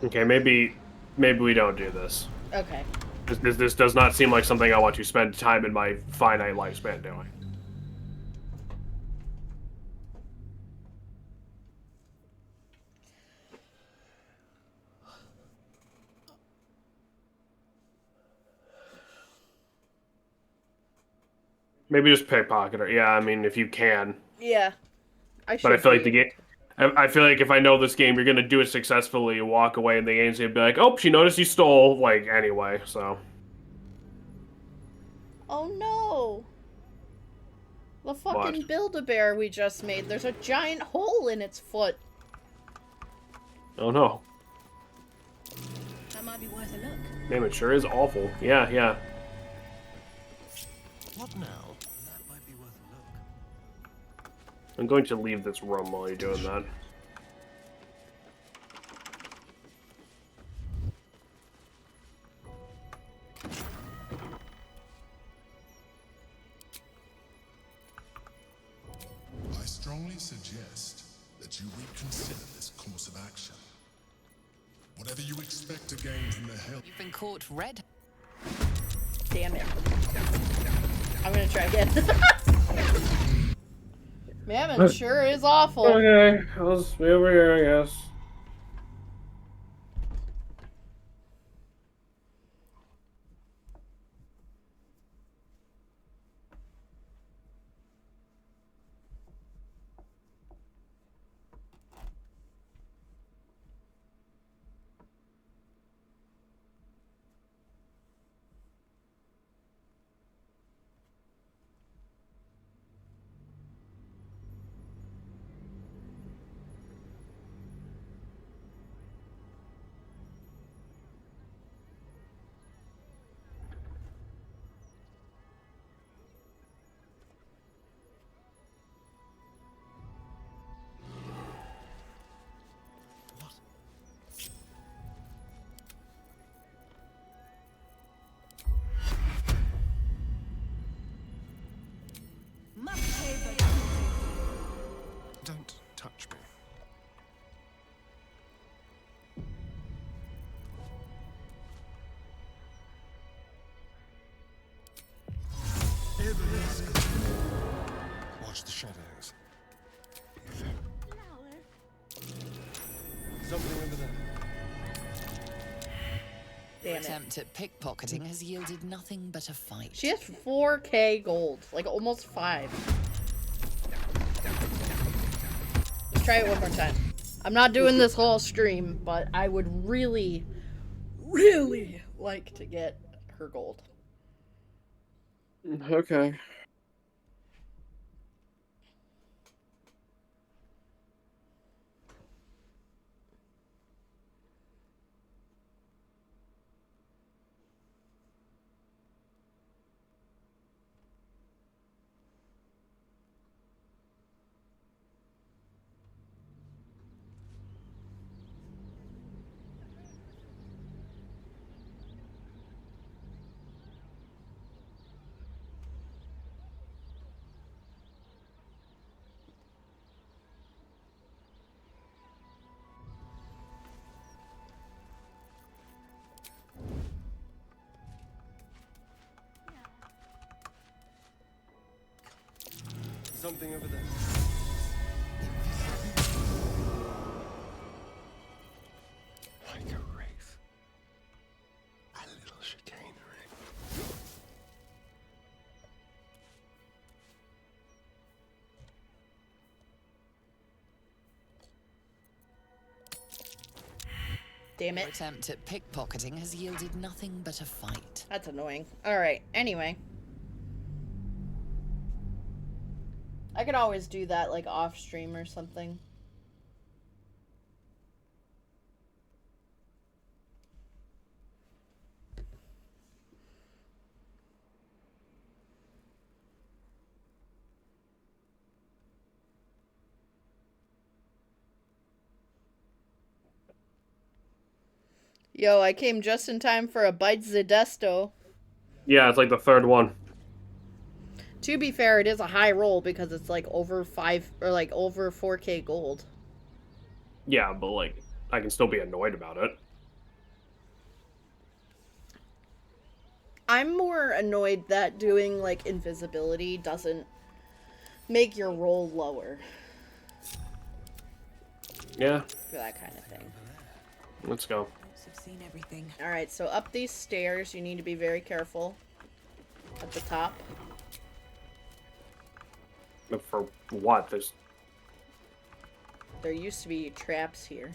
Okay, maybe we don't do this. Okay. This does not seem like something I want to spend time in my finite lifespan doing. Maybe just pickpocket her. Yeah, I mean, if you can. Yeah. But I feel like the game... I feel like if I know this game, you're going to do it successfully, you walk away, and the game's going to be like, oh, she noticed you stole, like, anyway, so... Oh no! The fucking What? Build-A-Bear we just made, there's a giant hole in its foot. Oh no. That might be worth a look. Damn, it sure is awful. Yeah, yeah. What now? That might be worth a look. I'm going to leave this room while you're doing that. I strongly suggest that you reconsider this course of action. Whatever you expect to gain from the hell. You've been caught red. Damn it. I'm gonna try again. Man, it sure is awful. Okay, let's be over here, I guess. Don't touch me. Watch the shadows. Something over there. Damn it. Attempt at pickpocketing has yielded nothing but a fight. She has 4K gold. Like, almost 5. Let's try it one more time. I'm not doing this whole stream, but I would really, really like to get her gold. Okay. Something over there. Like a wraith. A little chicanery. Damn it. Attempt at pickpocketing has yielded nothing but a fight. That's annoying. Alright, anyway. I could always do that, like, off stream or something. Yo, I came just in time for a bite Zedesto. Yeah, it's like the third one. To be fair, it is a high roll because it's like over 5 or like over 4K gold. Yeah, but like, I can still be annoyed about it. I'm more annoyed that doing like invisibility doesn't make your roll lower. Yeah. For that kind of thing. Let's go. I've seen everything. Alright, so up these stairs, you need to be very careful. At the top. For what? There used to be traps here.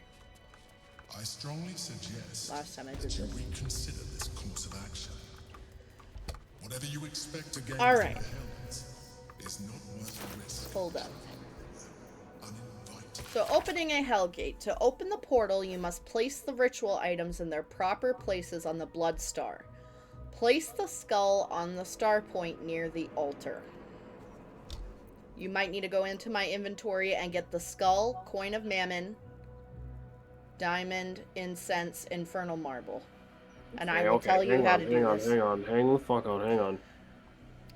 I strongly suggest Last time I did that you this. reconsider this course of action. Whatever you expect to gain All from right. the Hells is not worth the risk. Hold up. Uninvited. So opening a Hellgate. To open the portal, you must place the ritual items in their proper places on the Blood Star. Place the skull on the star point near the altar. You might need to go into my inventory and get the skull, coin of mammon, diamond, incense, infernal marble. And I will tell you how to do this. Hang the fuck on, hang on.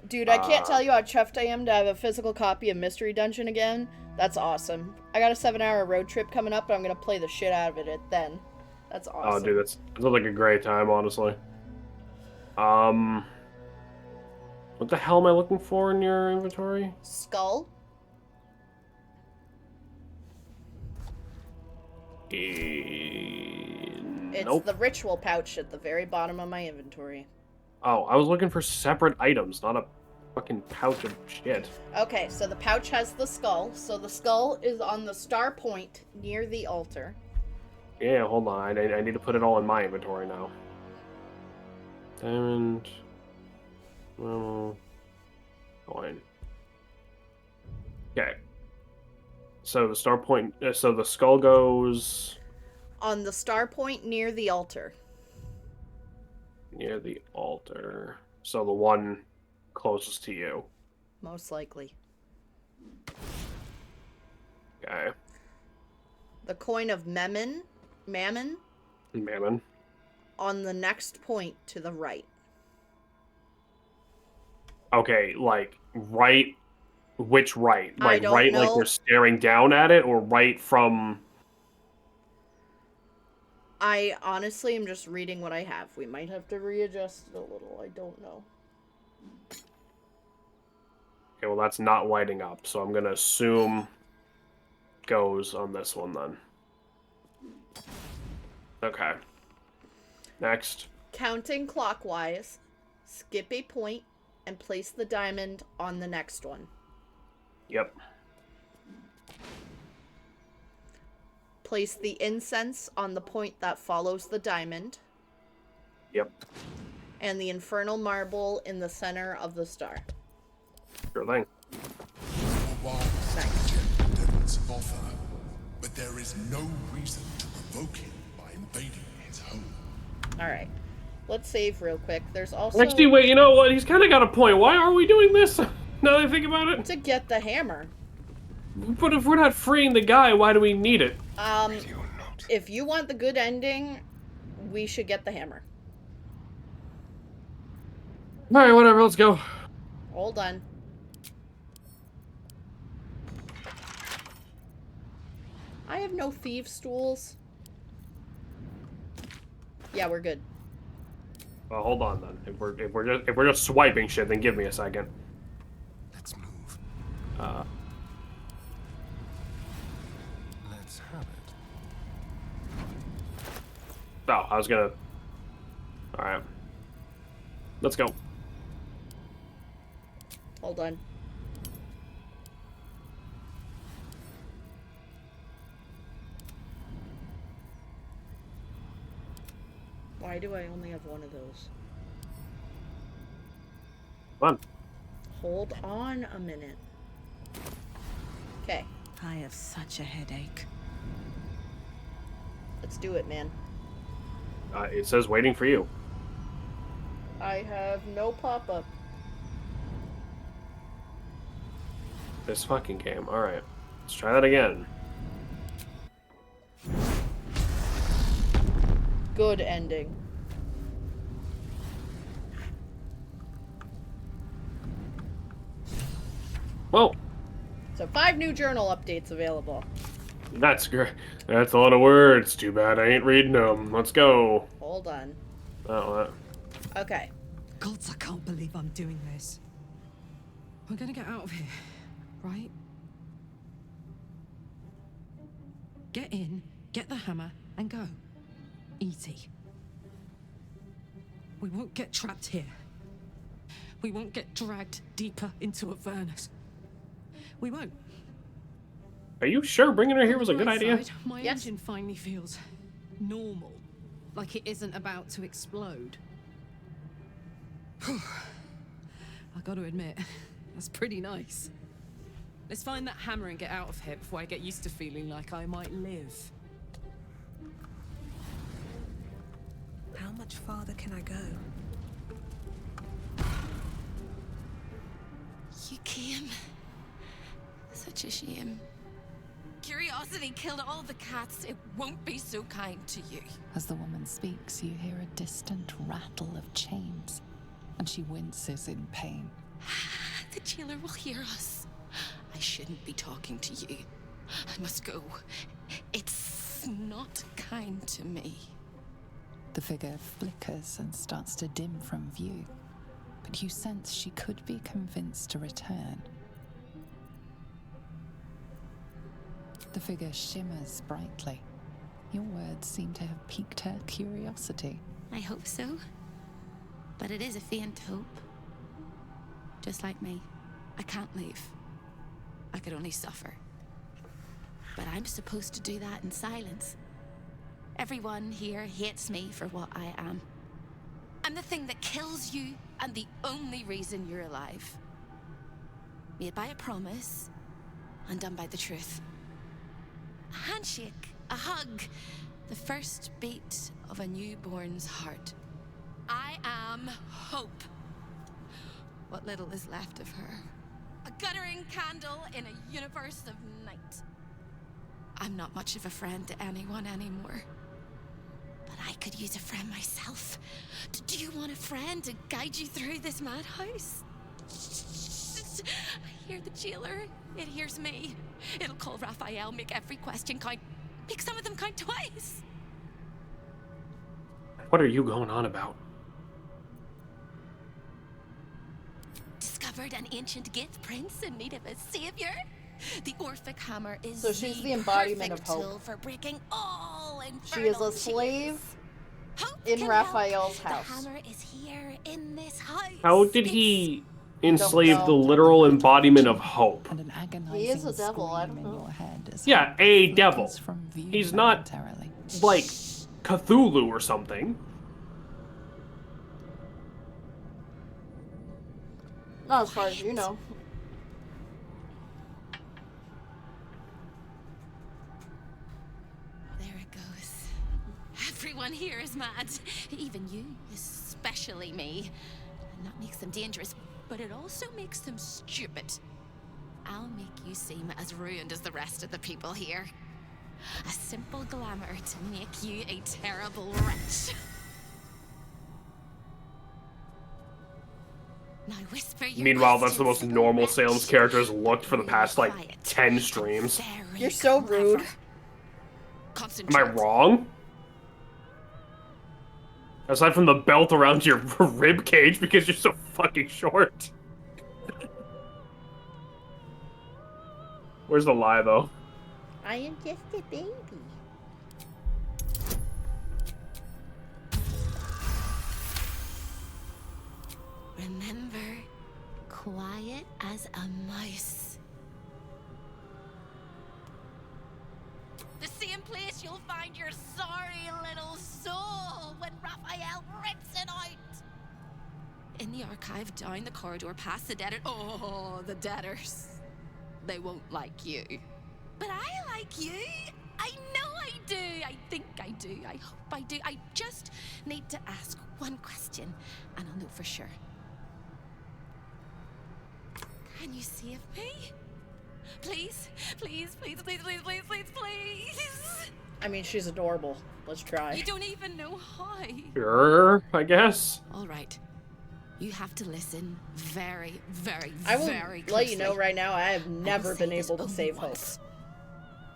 Dude, I can't tell you how chuffed I am to have a physical copy of Mystery Dungeon again. That's awesome. I got a 7-hour road trip coming up, but I'm going to play the shit out of it then. That's awesome. Oh, dude, that sounds like a great time, honestly. What the hell am I looking for in your inventory? Skull. It's Nope. the ritual pouch at the very bottom of my inventory. Oh, I was looking for separate items, not a fucking pouch of shit. Okay, so the pouch has the skull. So the skull is on the star point near the altar. Yeah, hold on. I need to put it all in my inventory now. Diamond. Coin. Okay. So the star point. So the skull goes On the star point near the altar. near the altar. So the one closest to you. Most likely. Okay. The coin of mammon Mammon. on the next point to the right. Okay, like right. Which right? I Like don't right, like know. you're staring down at it, or right from? I honestly am just reading what I have. We might have to readjust it a little. I don't know. Okay, well that's not lighting up, so I'm gonna assume goes on this one then. Okay. Next. Counting clockwise, skip a point and place the diamond on the next one. Yep. Place the incense on the point that follows the diamond. Yep. And the infernal marble in the center of the star. Sure thing. Devil's offer, but there is no reason to provoke him by invading his home. Alright. Let's save real quick. There's also... Actually, wait, you know what? He's kind of got a point. Why are we doing this? Now that I think about it. To get the hammer. But if we're not freeing the guy, why do we need it? If you want the good ending, we should get the hammer. Alright, whatever, let's go. Hold on. I have no thieves' stools. Yeah, we're good. Well, hold on then. If we're just swiping shit, then give me a second. Let's move. Let's have it. Oh, I was gonna. Alright. Let's go. Hold on. Why do I only have one of those? Come on. Hold on a minute. Okay, I have such a headache. let's do it, man. It says waiting for you. I have no pop-up. This fucking game. Alright. Let's try that again. Good ending. Well, So 5 new journal updates available. that's great. That's a lot of words. Too bad I ain't reading them. Let's go. Hold on. Oh, Okay. Gods, I can't believe I'm doing this. We're gonna get out of here, right? Get in, get the hammer, and go. Easy. We won't get trapped here. We won't get dragged deeper into Avernus. We won't. are you sure bringing her here was a good Right idea? side, my Yes. engine finally feels normal. Like it isn't about to explode. I gotta admit, that's pretty nice. Let's find that hammer and get out of here before I get used to feeling like I might live. How much farther can I go? You came. Such a shame. Curiosity killed all the cats. It won't be so kind to you. As the woman speaks, you hear a distant rattle of chains, and she winces in pain. The jailer will hear us. I shouldn't be talking to you. I must go. It's not kind to me. The figure flickers and starts to dim from view, but you sense she could be convinced to return. The figure shimmers brightly. Your words seem to have piqued her curiosity. I hope so. But it is a faint hope. Just like me. I can't leave. I could only suffer. But I'm supposed to do that in silence. Everyone here hates me for what I am. I'm the thing that kills you and the only reason you're alive. Made by a promise, undone by the truth. A handshake, a hug, the first beat of a newborn's heart. I am hope. What little is left of her. A guttering candle in a universe of night. I'm not much of a friend to anyone anymore. But I could use a friend myself. Do you want a friend to guide you through this madhouse? I hear the jailer. It hears me. It'll call Raphael, make every question count. Make some of them count twice. What are you going on about? Discovered an ancient gift prince in need of a savior. The Orphic hammer is So she's the embodiment of perfect hope. tool for breaking all infernal She is a chains. slave Hope in can Raphael's help. house. The hammer is here in this house. How did he enslave the literal embodiment of hope? And an agonizing He is a devil, I don't scream in know. your head as Yeah, hope a flickers devil. from view He's not momentarily. like Cthulhu or something. Not as far as you know. There it goes. Everyone here is mad. Even you, especially me. And that makes them dangerous, but it also makes them stupid. I'll make you seem as ruined as the rest of the people here. A simple glamour to make you a terrible wretch. Now whisper your Meanwhile, that's the questions most to normal wretch. Salem's characters looked for the past, like, 10 streams. You're so rude. Am Concentrate. I wrong? Aside from the belt around your rib cage because you're so fucking short. Where's the lie, though? I am just a baby. Remember, quiet as a mouse. The same place you'll find your sorry little soul when Raphael rips it out. In the archive, down the corridor, past the debtor. Oh, the debtors. They won't like you. But I like you. I know I do. I think I do. I hope I do. I just need to ask one question, and I'll know for sure. Can you save me? Please, please, please, please, please, please, please, please. I mean, she's adorable. Let's try. You don't even know how. Sure, I guess. All right. You have to listen very, very, I will very closely. let you know right now, I have never been able to save Hope.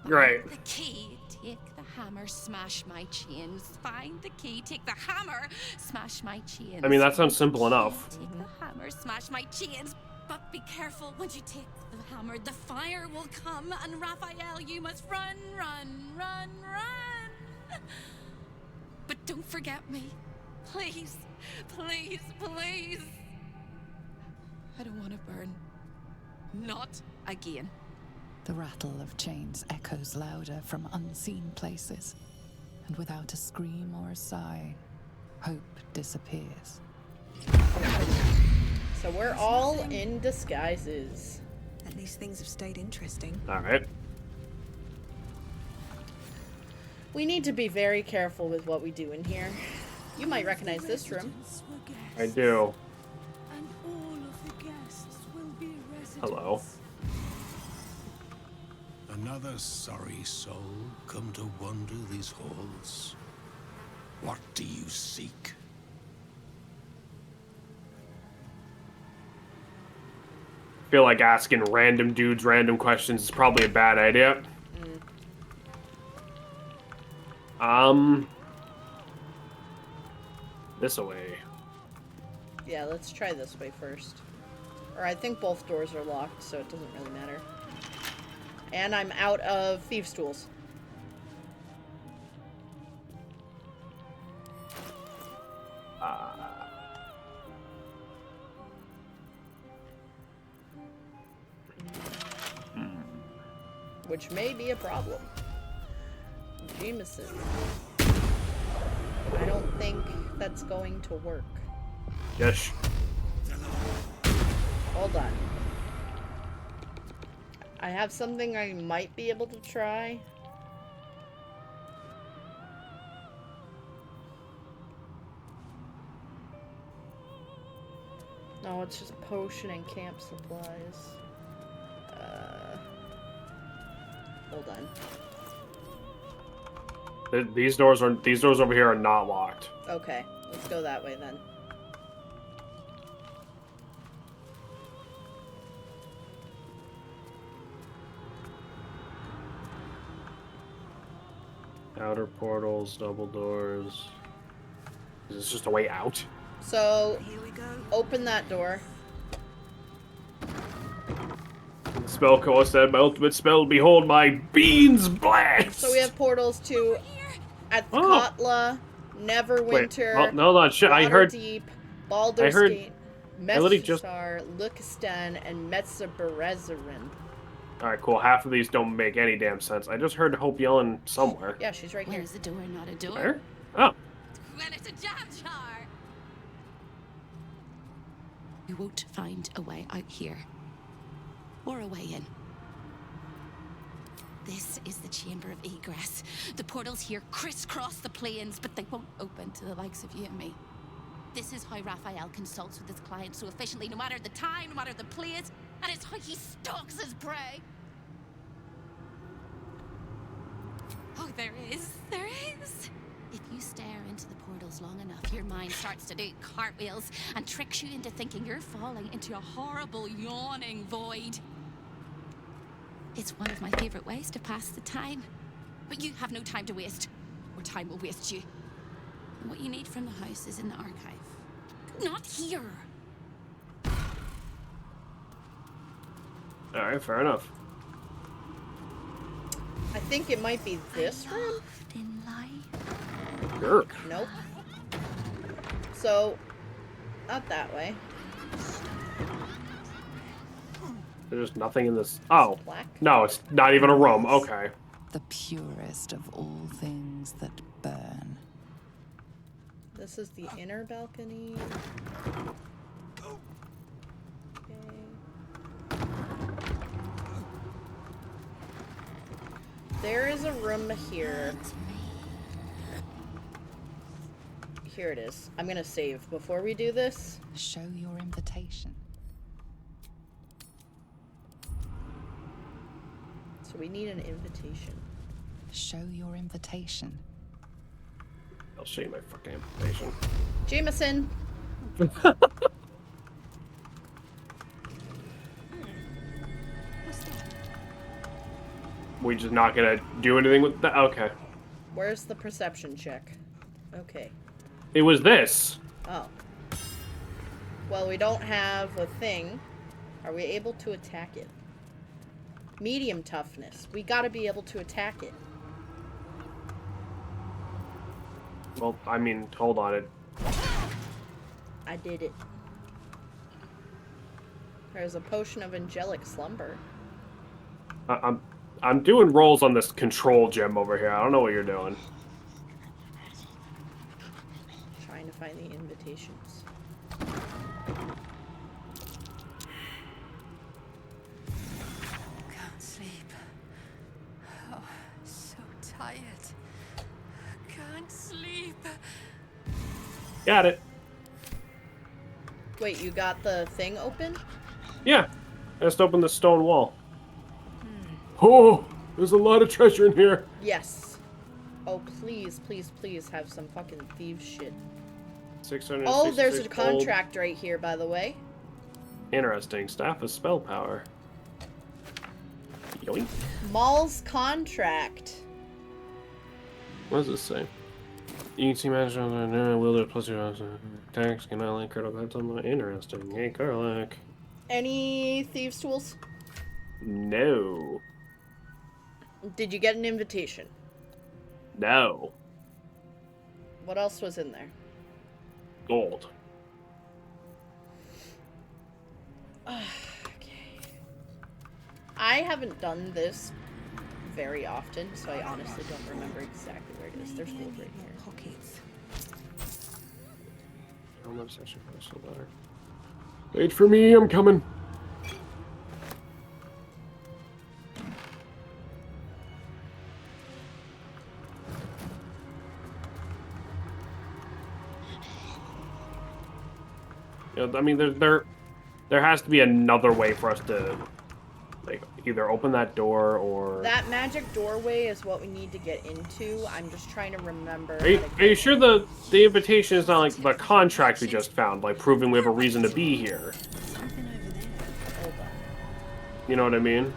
Right. The key, take the hammer, smash my chains. Find the key, take the hammer, smash my chains. I mean, that sounds simple enough. Take the hammer, smash my chains. But be careful, when you take the hammer, the fire will come, and Raphael, you must run, run, run, run. But don't forget me. Please, please, please. I don't want to burn. Not again. The rattle of chains echoes louder from unseen places, and without a scream or a sigh, hope disappears. So we're all in disguises. At least things have stayed interesting. Alright. We need to be very careful with what we do in here. You might recognize this room. I do. Hello. Another sorry soul come to wander these halls. What do you seek? I feel like asking random dudes random questions is probably a bad idea. This way. Yeah, let's try this way first. Or I think both doors are locked, so it doesn't really matter. And I'm out of thieves' tools. Which may be a problem. Jameson. I don't think that's going to work. Yes. Hold on. I have something I might be able to try. No, it's just potion and camp supplies. Hold on. These doors over here are not locked. Okay, let's go that way then. Outer portals, double doors. Is this just a way out? So, open that door. The spell course said, my ultimate spell, behold my beans blast! So we have portals to Athkatla, Neverwinter, Wait, no, no, shit, I heard... Waterdeep, Baldur's I heard... Gate, I literally just... Messar, Lukastan, and Metzaberezarin. Alright, cool. Half of these don't make any damn sense. I just heard Hope yelling somewhere. Yeah, she's right here. Where's the door, not a door? Where? Oh. Well, it's a jam jar! You won't find a way out here. Or a way in. This is the chamber of egress. The portals here crisscross the plains, but they won't open to the likes of you and me. This is how Raphael consults with his clients so efficiently, no matter the time, no matter the place, and it's how he stalks his prey. Oh, there is. If you stare into the portals long enough, your mind starts to do cartwheels and tricks you into thinking you're falling into a horrible, yawning void. It's one of my favorite ways to pass the time. But you have no time to waste, or time will waste you. And what you need from the house is in the archive. Not here. Alright, fair enough. I think it might be this room. In life. Sure. Nope. So, not that way. There's nothing in this... Oh. No, it's not even a room. Okay. The purest of all things that burn. This is the inner balcony. There is a room here. Here it is. I'm gonna save before we do this. Show your invitation. So we need an invitation. Show your invitation. I'll show you my fucking invitation. Jameson! We just not gonna do anything with that? Okay. Where's the perception check? Okay. It was this. Oh. Well, we don't have a thing. Are we able to attack it? Medium toughness. We gotta be able to attack it. Well, I mean, hold on. I did it. There's a potion of angelic slumber. I'm doing rolls on this control gem over here. I don't know what you're doing. Trying to find the invitations. Got it. Wait, you got the thing open? Yeah. I just opened the stone wall. Oh, there's a lot of treasure in here. Yes. Oh, please, please, please have some fucking thieves shit. 666 Oh, there's a gold. contract right here, by the way. Interesting. Staff of spell power. Yoink. Maul's contract. What does this say? You can see magic on the wielders plus your attacks can not link critical hits on the interesting. Hey, Karlak. Any thieves tools? No. Did you get an invitation? No. What else was in there? Gold. Okay. I haven't done this very often, so I honestly don't remember exactly where it is. There's gold right here. Pockets. I'm obsession for so better. Wait for me, I'm coming. You know, I mean, there has to be another way for us to, like, either open that door or... That magic doorway is what we need to get into. I'm just trying to remember. Are you sure the invitation is not like the contract we just found, like proving we have a reason to be here? Hold on. You know what I mean?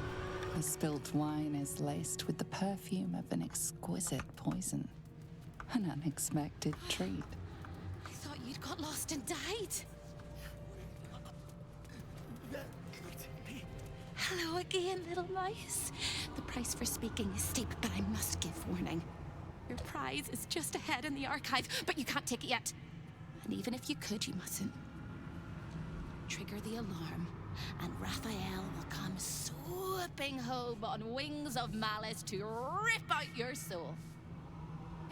The spilt wine is laced with the perfume of an exquisite poison. An unexpected treat. I thought you'd got lost and died. Hello again, little mice. The price for speaking is steep, but I must give warning. Your prize is just ahead in the archive, but you can't take it yet. And even if you could, you mustn't. Trigger the alarm, and Raphael will come swooping home on wings of malice to rip out your soul.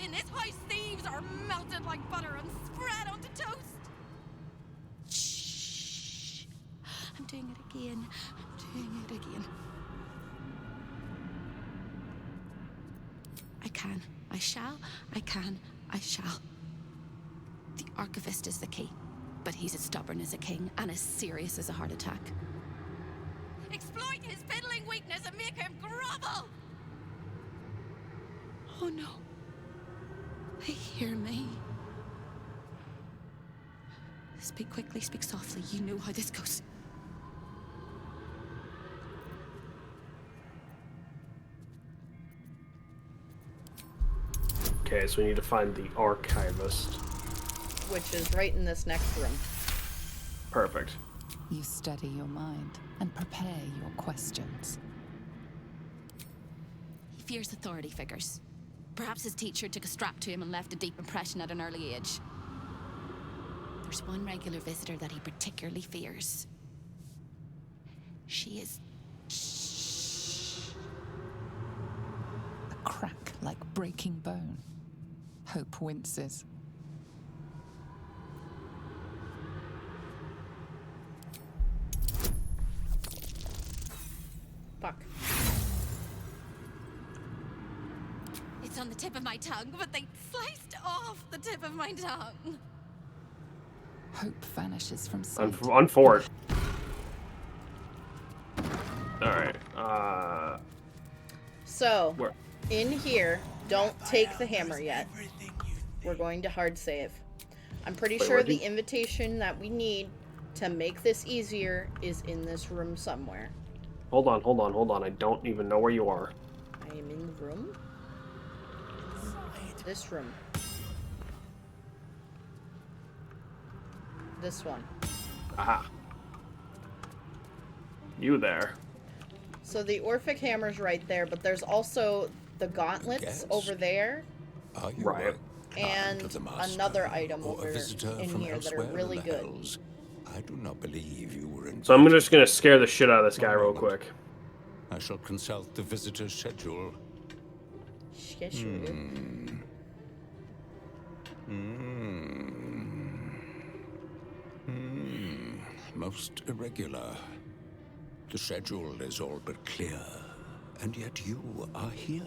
In this house, thieves are melted like butter and spread onto toast. Shh. I'm doing it again. Doing it again. I can, I shall, I can, I shall. The archivist is the key, but he's as stubborn as a king and as serious as a heart attack. Exploit his fiddling weakness and make him grovel! Oh no. They hear me. Speak quickly, speak softly. You know how this goes. Okay, so we need to find the archivist. Which is right in this next room. Perfect. You steady your mind and prepare your questions. He fears authority figures. Perhaps his teacher took a strap to him and left a deep impression at an early age. There's one regular visitor that he particularly fears. She is... A crack like breaking bone. Hope winces. Fuck. It's on the tip of my tongue, but they sliced off the tip of my tongue. Hope vanishes from sight. On forward. Alright, So, where? in here, don't take the hammer yet. We're going to hard save. I'm pretty sure the invitation that we need to make this easier is in this room somewhere. Hold on. I don't even know where you are. I am in the room. This room. This one. Aha. You there. So the Orphic hammer's right there, but there's also the gauntlets Yes. over there. Are you Right. And of the master, another item or over a visitor in from here that are elsewhere in really the good. Hells? I do not believe you were in. So I'm just gonna scare the shit out of this guy real quick. I shall consult the visitor's schedule. Most irregular. The schedule is all but clear, and yet you are here.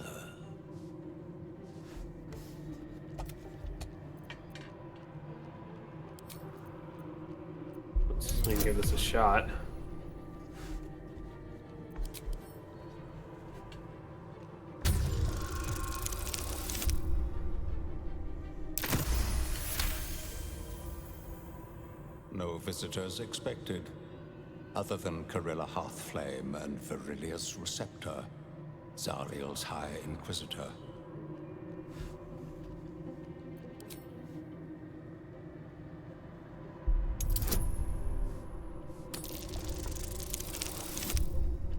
We can give this a shot. No visitors expected, other than Carilla Hearthflame and Virilius Receptor, Zariel's High Inquisitor.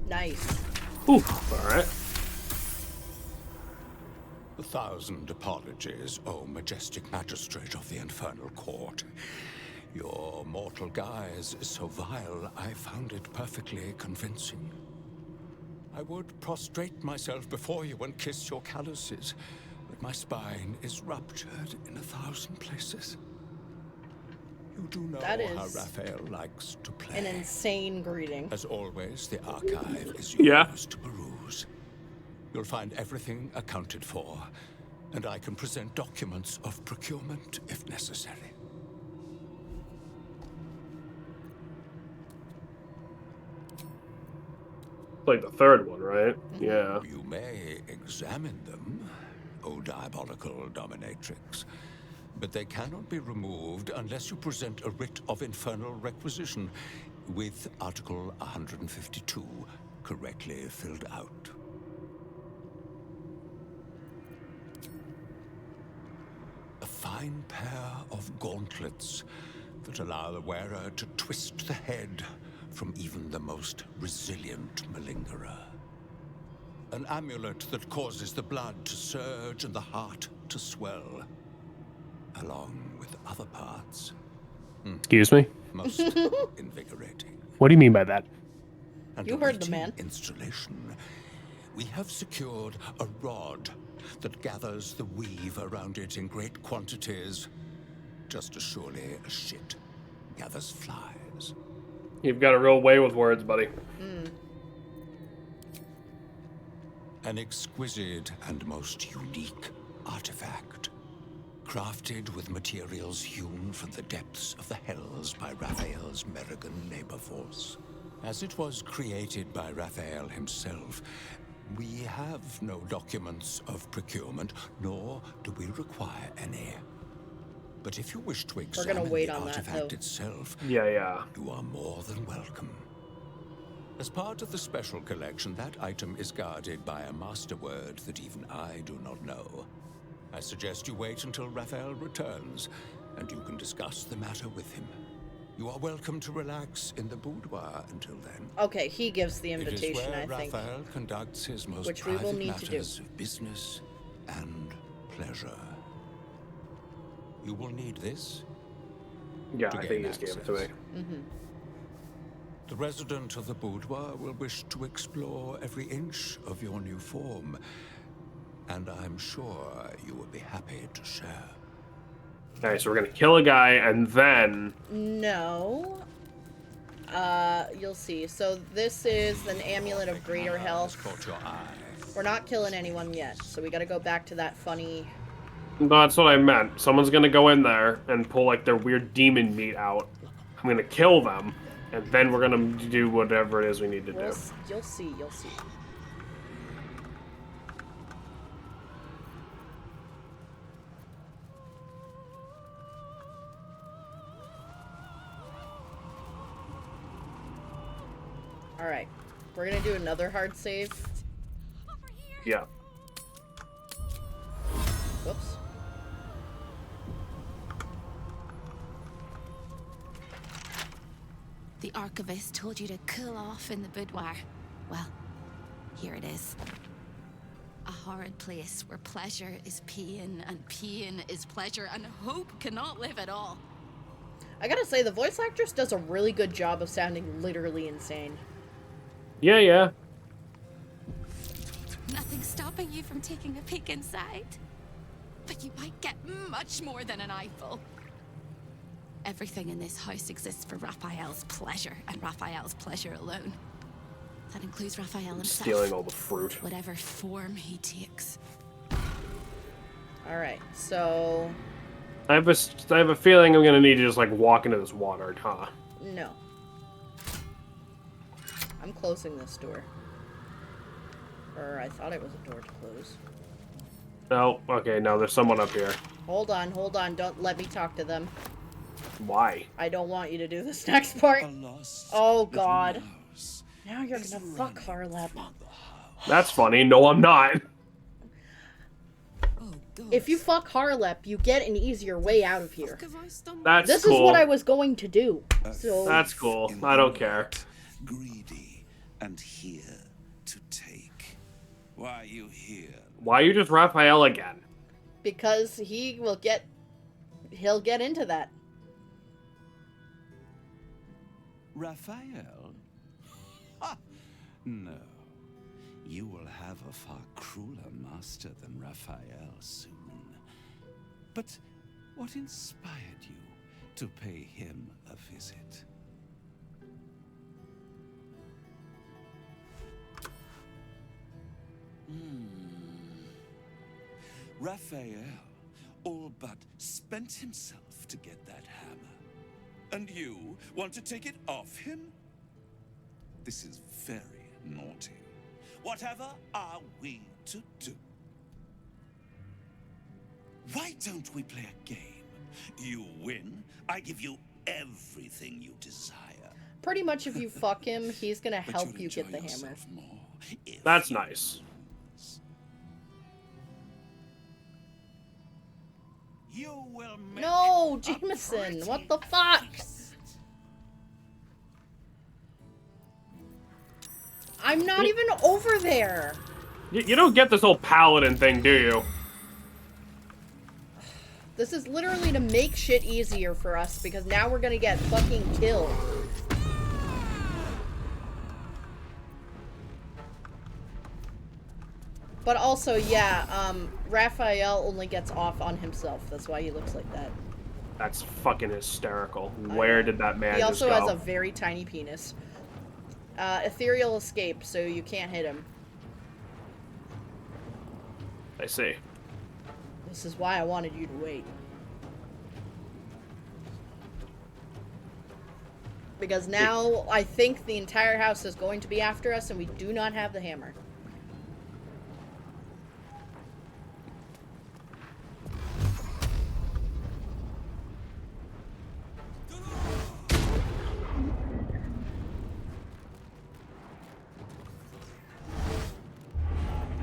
Nice. Ooh, alright. 1,000 apologies, O majestic magistrate of the Infernal Court. Your mortal guise is so vile, I found it perfectly convincing. I would prostrate myself before you and kiss your calluses, but my spine is ruptured in 1,000 places. You do know That how is Raphael likes to play. an insane greeting. As always, the archive is Yeah. yours to peruse. You'll find everything accounted for, and I can present documents of procurement if necessary. Like the third one, right? Yeah. You may examine them, O diabolical dominatrix, but they cannot be removed unless you present a writ of infernal requisition with Article 152 correctly filled out. A fine pair of gauntlets that allow the wearer to twist the head from even the most resilient malingerer. An amulet that causes the blood to surge and the heart to swell, along with other parts. Excuse me? Most invigorating. What do you mean by that? And You heard the man. Installation. We have secured a rod that gathers the weave around it in great quantities, just as surely as shit gathers flies. You've got a real way with words, buddy. An exquisite and most unique artifact, crafted with materials hewn from the depths of the hells by Raphael's Merrigan labor force. As it was created by Raphael himself, we have no documents of procurement, nor do we require any. But if you wish to examine wait the on that, artifact though. itself, Yeah. you are more than welcome. As part of the special collection, that item is guarded by a master word that even I do not know. I suggest you wait until Raphael returns, and you can discuss the matter with him. You are welcome to relax in the boudoir until then. Okay, he gives the It invitation, is where I think. Raphael conducts his most Which we will private need to do. matters of business and pleasure. You will need this. Yeah, to I gain think you just gave it to me. Mm-hmm. The resident of the boudoir will wish to explore every inch of your new form, and I'm sure you will be happy to share. Alright, so we're gonna kill a guy and then... No. You'll see. So this is an amulet of greater health. Caught your eye. We're not killing anyone yet, so we gotta go back to that funny... That's what I meant. Someone's gonna go in there and pull like their weird demon meat out. I'm gonna kill them, and then we're gonna do whatever it is we need to do. You'll see, you'll see. Alright. We're gonna do another hard save. Yeah. Whoops. The archivist told you to cool off in the boudoir. Well, here it is. A horrid place where pleasure is pain, and pain is pleasure, and hope cannot live at all. I gotta say, the voice actress does a really good job of sounding literally insane. Yeah. Nothing's stopping you from taking a peek inside. But you might get much more than an eyeful. Everything in this house exists for Raphael's pleasure, and Raphael's pleasure alone. That includes Raphael himself. Stealing all the fruit. Whatever form he takes. Alright, so... I have a feeling I'm gonna need to just like walk into this water, huh? No. I'm closing this door. Or I thought it was a door to close. No, okay, no, there's someone up here. Hold on, don't let me talk to them. Why? I don't want you to do this next part. Oh god. Now you're gonna fuck Harlep. That's funny. No, I'm not. If you fuck Harlep, you get an easier way out of here. That's This cool. is what I was going to do. So That's cool. I don't care. Greedy and here to take. Why are you here? Why are you just Raphael again? because he'll get into that. Raphael? Ha! No. You will have a far crueler master than Raphael soon. But what inspired you to pay him a visit? Raphael all but spent himself to get that hammer. And you want to take it off him? This is very naughty. Whatever are we to do? Why don't we play a game? You win, I give you everything you desire. Pretty much if you fuck him, he's gonna help you get the hammer. That's nice. You will make No, Jameson, what the fuck? I'm not even over there. You don't get this whole paladin thing, do you? This is literally to make shit easier for us because now we're gonna get fucking killed. But also, yeah, Raphael only gets off on himself. That's why he looks like that. That's fucking hysterical. Where did that man He also just go? has a very tiny penis. Ethereal escape, so you can't hit him. I see. This is why I wanted you to wait. Because now I think the entire house is going to be after us and we do not have the hammer.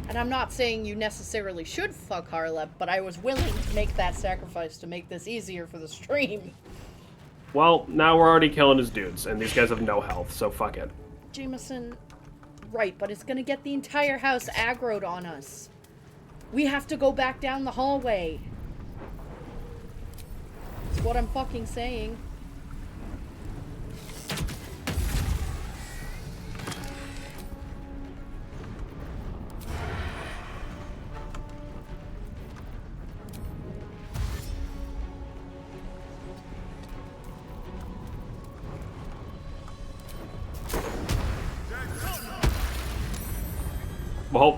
And I'm not saying you necessarily should fuck Harlep, but I was willing to make that sacrifice to make this easier for the stream. Well, now we're already killing his dudes, and these guys have no health, so fuck it. Jameson, right, but it's gonna get the entire house aggroed on us. We have to go back down the hallway. That's what I'm fucking saying.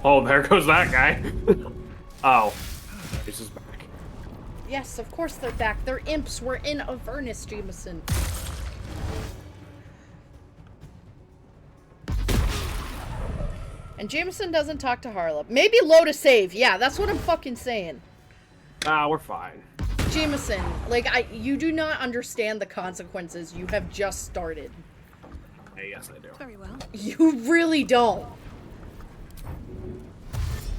Oh, there goes that guy. Oh. He's just back. Yes, of course they're back. They're imps. We're in Avernus, Jameson. And Jameson doesn't talk to Harlep. Maybe load a save. Yeah, that's what I'm fucking saying. Ah, we're fine. Jameson, like, you do not understand the consequences. You have just started. Hey, yes, I do. Very well. You really don't.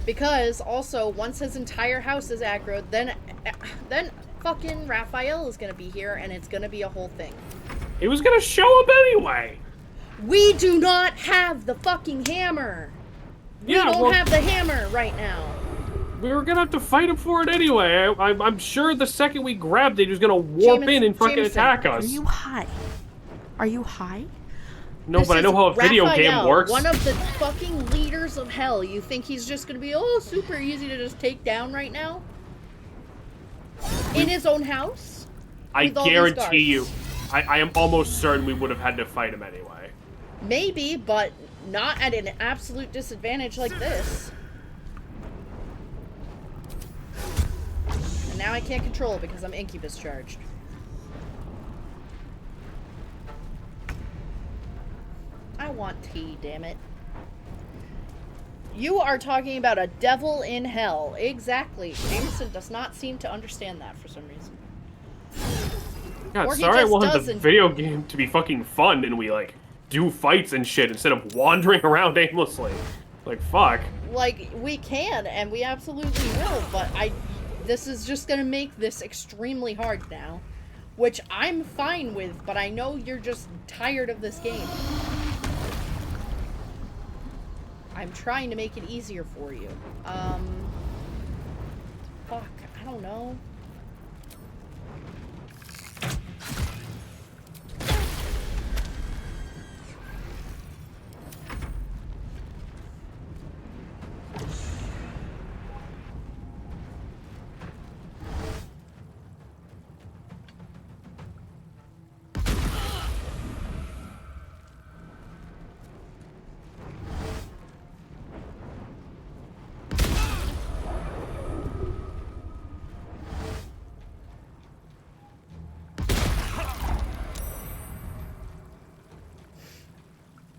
Because, also, once his entire house is aggroed, then fucking Raphael is gonna be here, and it's gonna be a whole thing. He was gonna show up anyway! We do not have the fucking hammer! We don't have the hammer right now. We were gonna have to fight him for it anyway. I'm sure the second we grabbed it, he was gonna warp in and fucking attack us. Are you high? Are you high? No, This but I know is how a video game Raphael, works. One of the fucking leaders of hell. You think he's just gonna be, oh, super easy to just take down right now? In his own house? I With all these guarantee you, guards? I am almost certain we would have had to fight him anyway. Maybe, but not at an absolute disadvantage like this. And now I can't control it because I'm Incubus charged. don't want tea, damn it. You are talking about a devil in hell. Exactly. Jameson does not seem to understand that for some reason. God, Or he sorry I just wanted the doesn't. video game to be fucking fun and we, like, do fights and shit instead of wandering around aimlessly. Like, fuck. Like, we can, and we absolutely will, but this is just gonna make this extremely hard now. Which I'm fine with, but I know you're just tired of this game. I'm trying to make it easier for you. Fuck, I don't know.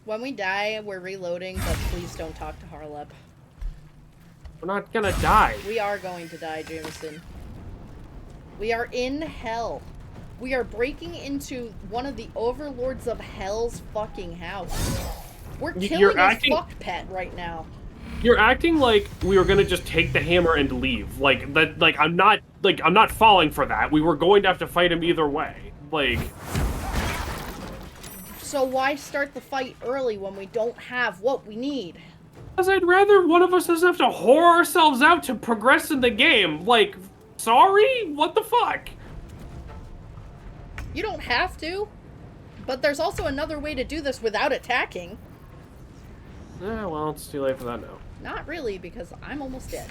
When we die, we're reloading, but please don't talk to Harlep. We're not gonna die. We are going to die, Jameson. We are in hell. We are breaking into one of the overlords of hell's fucking house. We're killing his fuck pet right now. You're acting like we were gonna just take the hammer and leave. Like that. Like I'm not falling for that. We were going to have to fight him either way. Like. So why start the fight early when we don't have what we need? Because I'd rather one of us doesn't have to whore ourselves out to progress in the game. Like, sorry? What the fuck? You don't have to. But there's also another way to do this without attacking. Yeah, well, it's too late for that now. Not really, because I'm almost dead.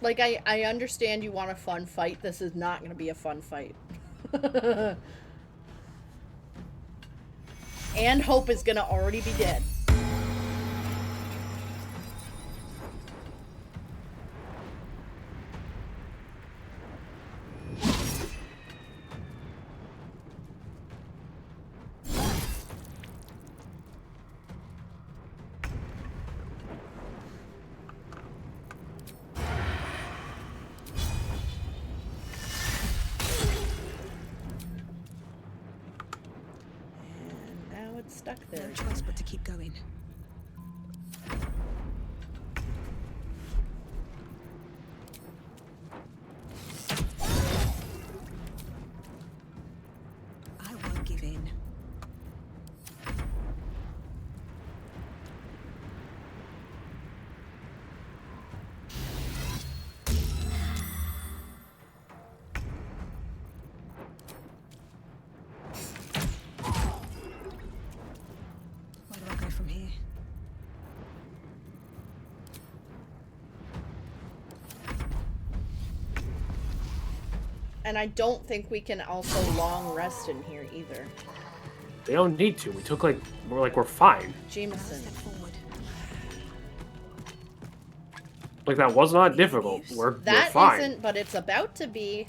Like, I understand you want a fun fight. This is not going to be a fun fight. And Hope is going to already be dead. Stuck there. No choice but to keep going. I won't give in. From here. And I don't think we can also long rest in here either. We don't need to. We took we're fine. Jameson. Like that was not difficult. We're fine. That isn't, but it's about to be.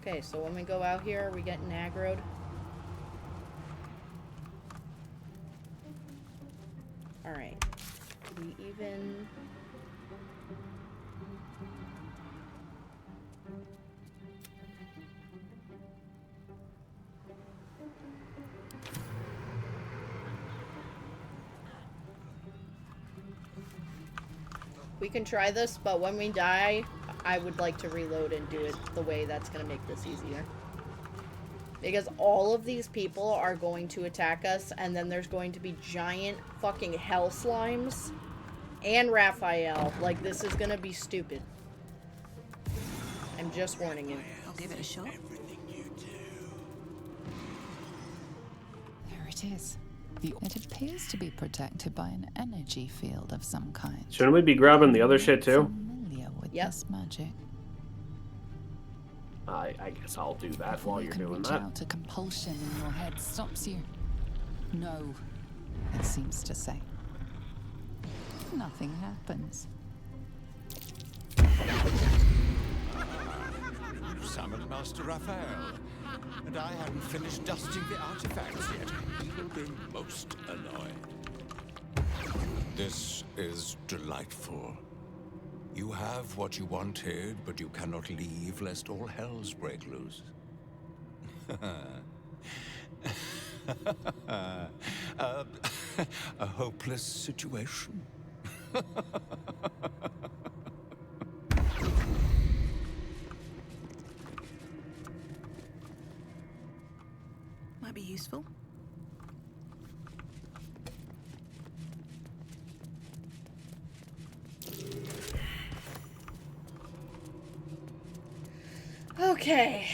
Okay, so when we go out here, are we getting aggroed? Alright. We even... We can try this, but when we die, I would like to reload and do it the way that's going to make this easier. Because all of these people are going to attack us, and then there's going to be giant fucking hell slimes. And Raphael. Like, this is going to be stupid. I'm just warning you. I'll give it a shot. There it is. It appears to be protected by an energy field of some kind. Shouldn't we be grabbing the other shit too? Familiar with this magic. I guess I'll do that Before while you you're can doing reach that. out, a compulsion in your head stops you. No, it seems to say. Nothing happens. You summoned Master Raphael, and I hadn't finished dusting the artifacts yet. He will be most annoyed. This is delightful. You have what you wanted, but you cannot leave lest all hells break loose. A hopeless situation. Might be useful. Okay.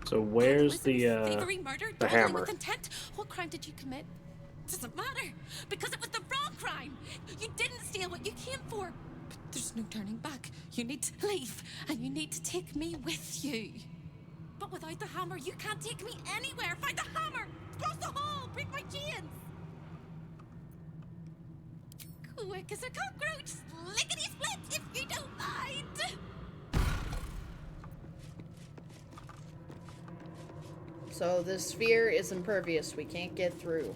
So where's Thievery, murder, the dawdling hammer? with intent. What crime did you commit? Doesn't matter, because it was the wrong crime. You didn't steal what you came for. But there's no turning back. You need to leave, and you need to take me with you. But without the hammer, you can't take me anywhere. Find the hammer! Cross the hall! Break my chains! Quick as a cockroach! Lickety-split, if you don't mind! So this sphere is impervious. We can't get through.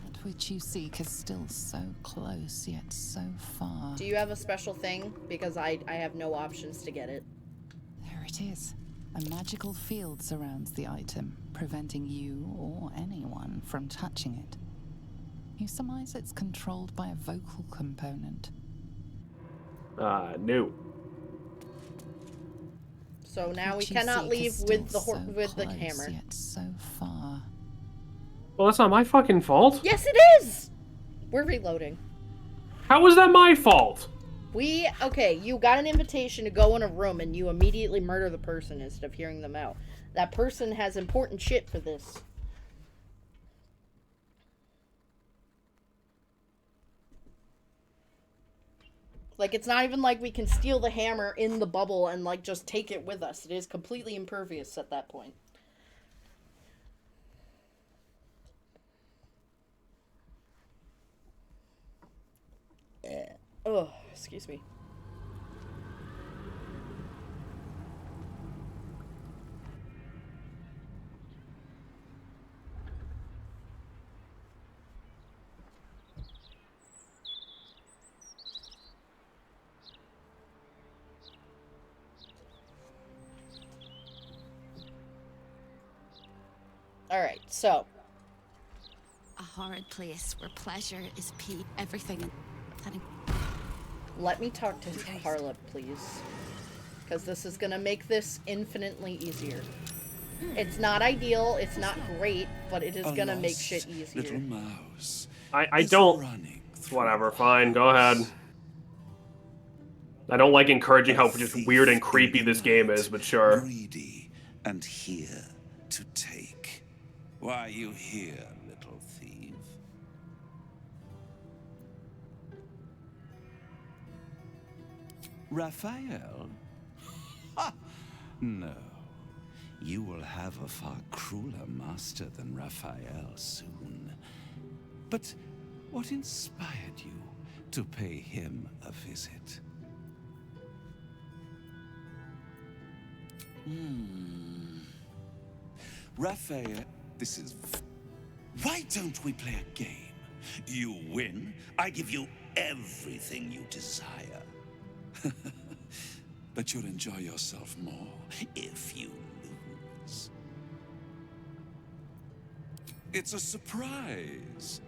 That which you seek is still so close, yet so far. Do you have a special thing? Because I have no options to get it. There it is. A magical field surrounds the item, preventing you or anyone from touching it. You surmise it's controlled by a vocal component. No. So now we What you cannot seek leave is with still the so with the close, hammer. Yet so far. Well, that's not my fucking fault. Yes, it is. We're reloading. How was that my fault? Okay, you got an invitation to go in a room and you immediately murder the person instead of hearing them out. That person has important shit for this. Like, it's not even like we can steal the hammer in the bubble and, like, just take it with us. It is completely impervious at that point. Oh, excuse me. Alright, so. A horrid place where pleasure is everything. Let me talk to Carla, please. Because this is going to make this infinitely easier. It's not ideal, it's not great, but it is going to make shit easier. Little mouse. I don't... Whatever, fine, go ahead. I don't like encouraging how just weird and creepy this game is, but sure. Greedy and here to take. Why are you here, little thief? Raphael? Ha! No. You will have a far crueler master than Raphael soon. But what inspired you to pay him a visit? Raphael, this is... Why don't we play a game? You win, I give you everything you desire. But you'll enjoy yourself more if you lose. It's a surprise.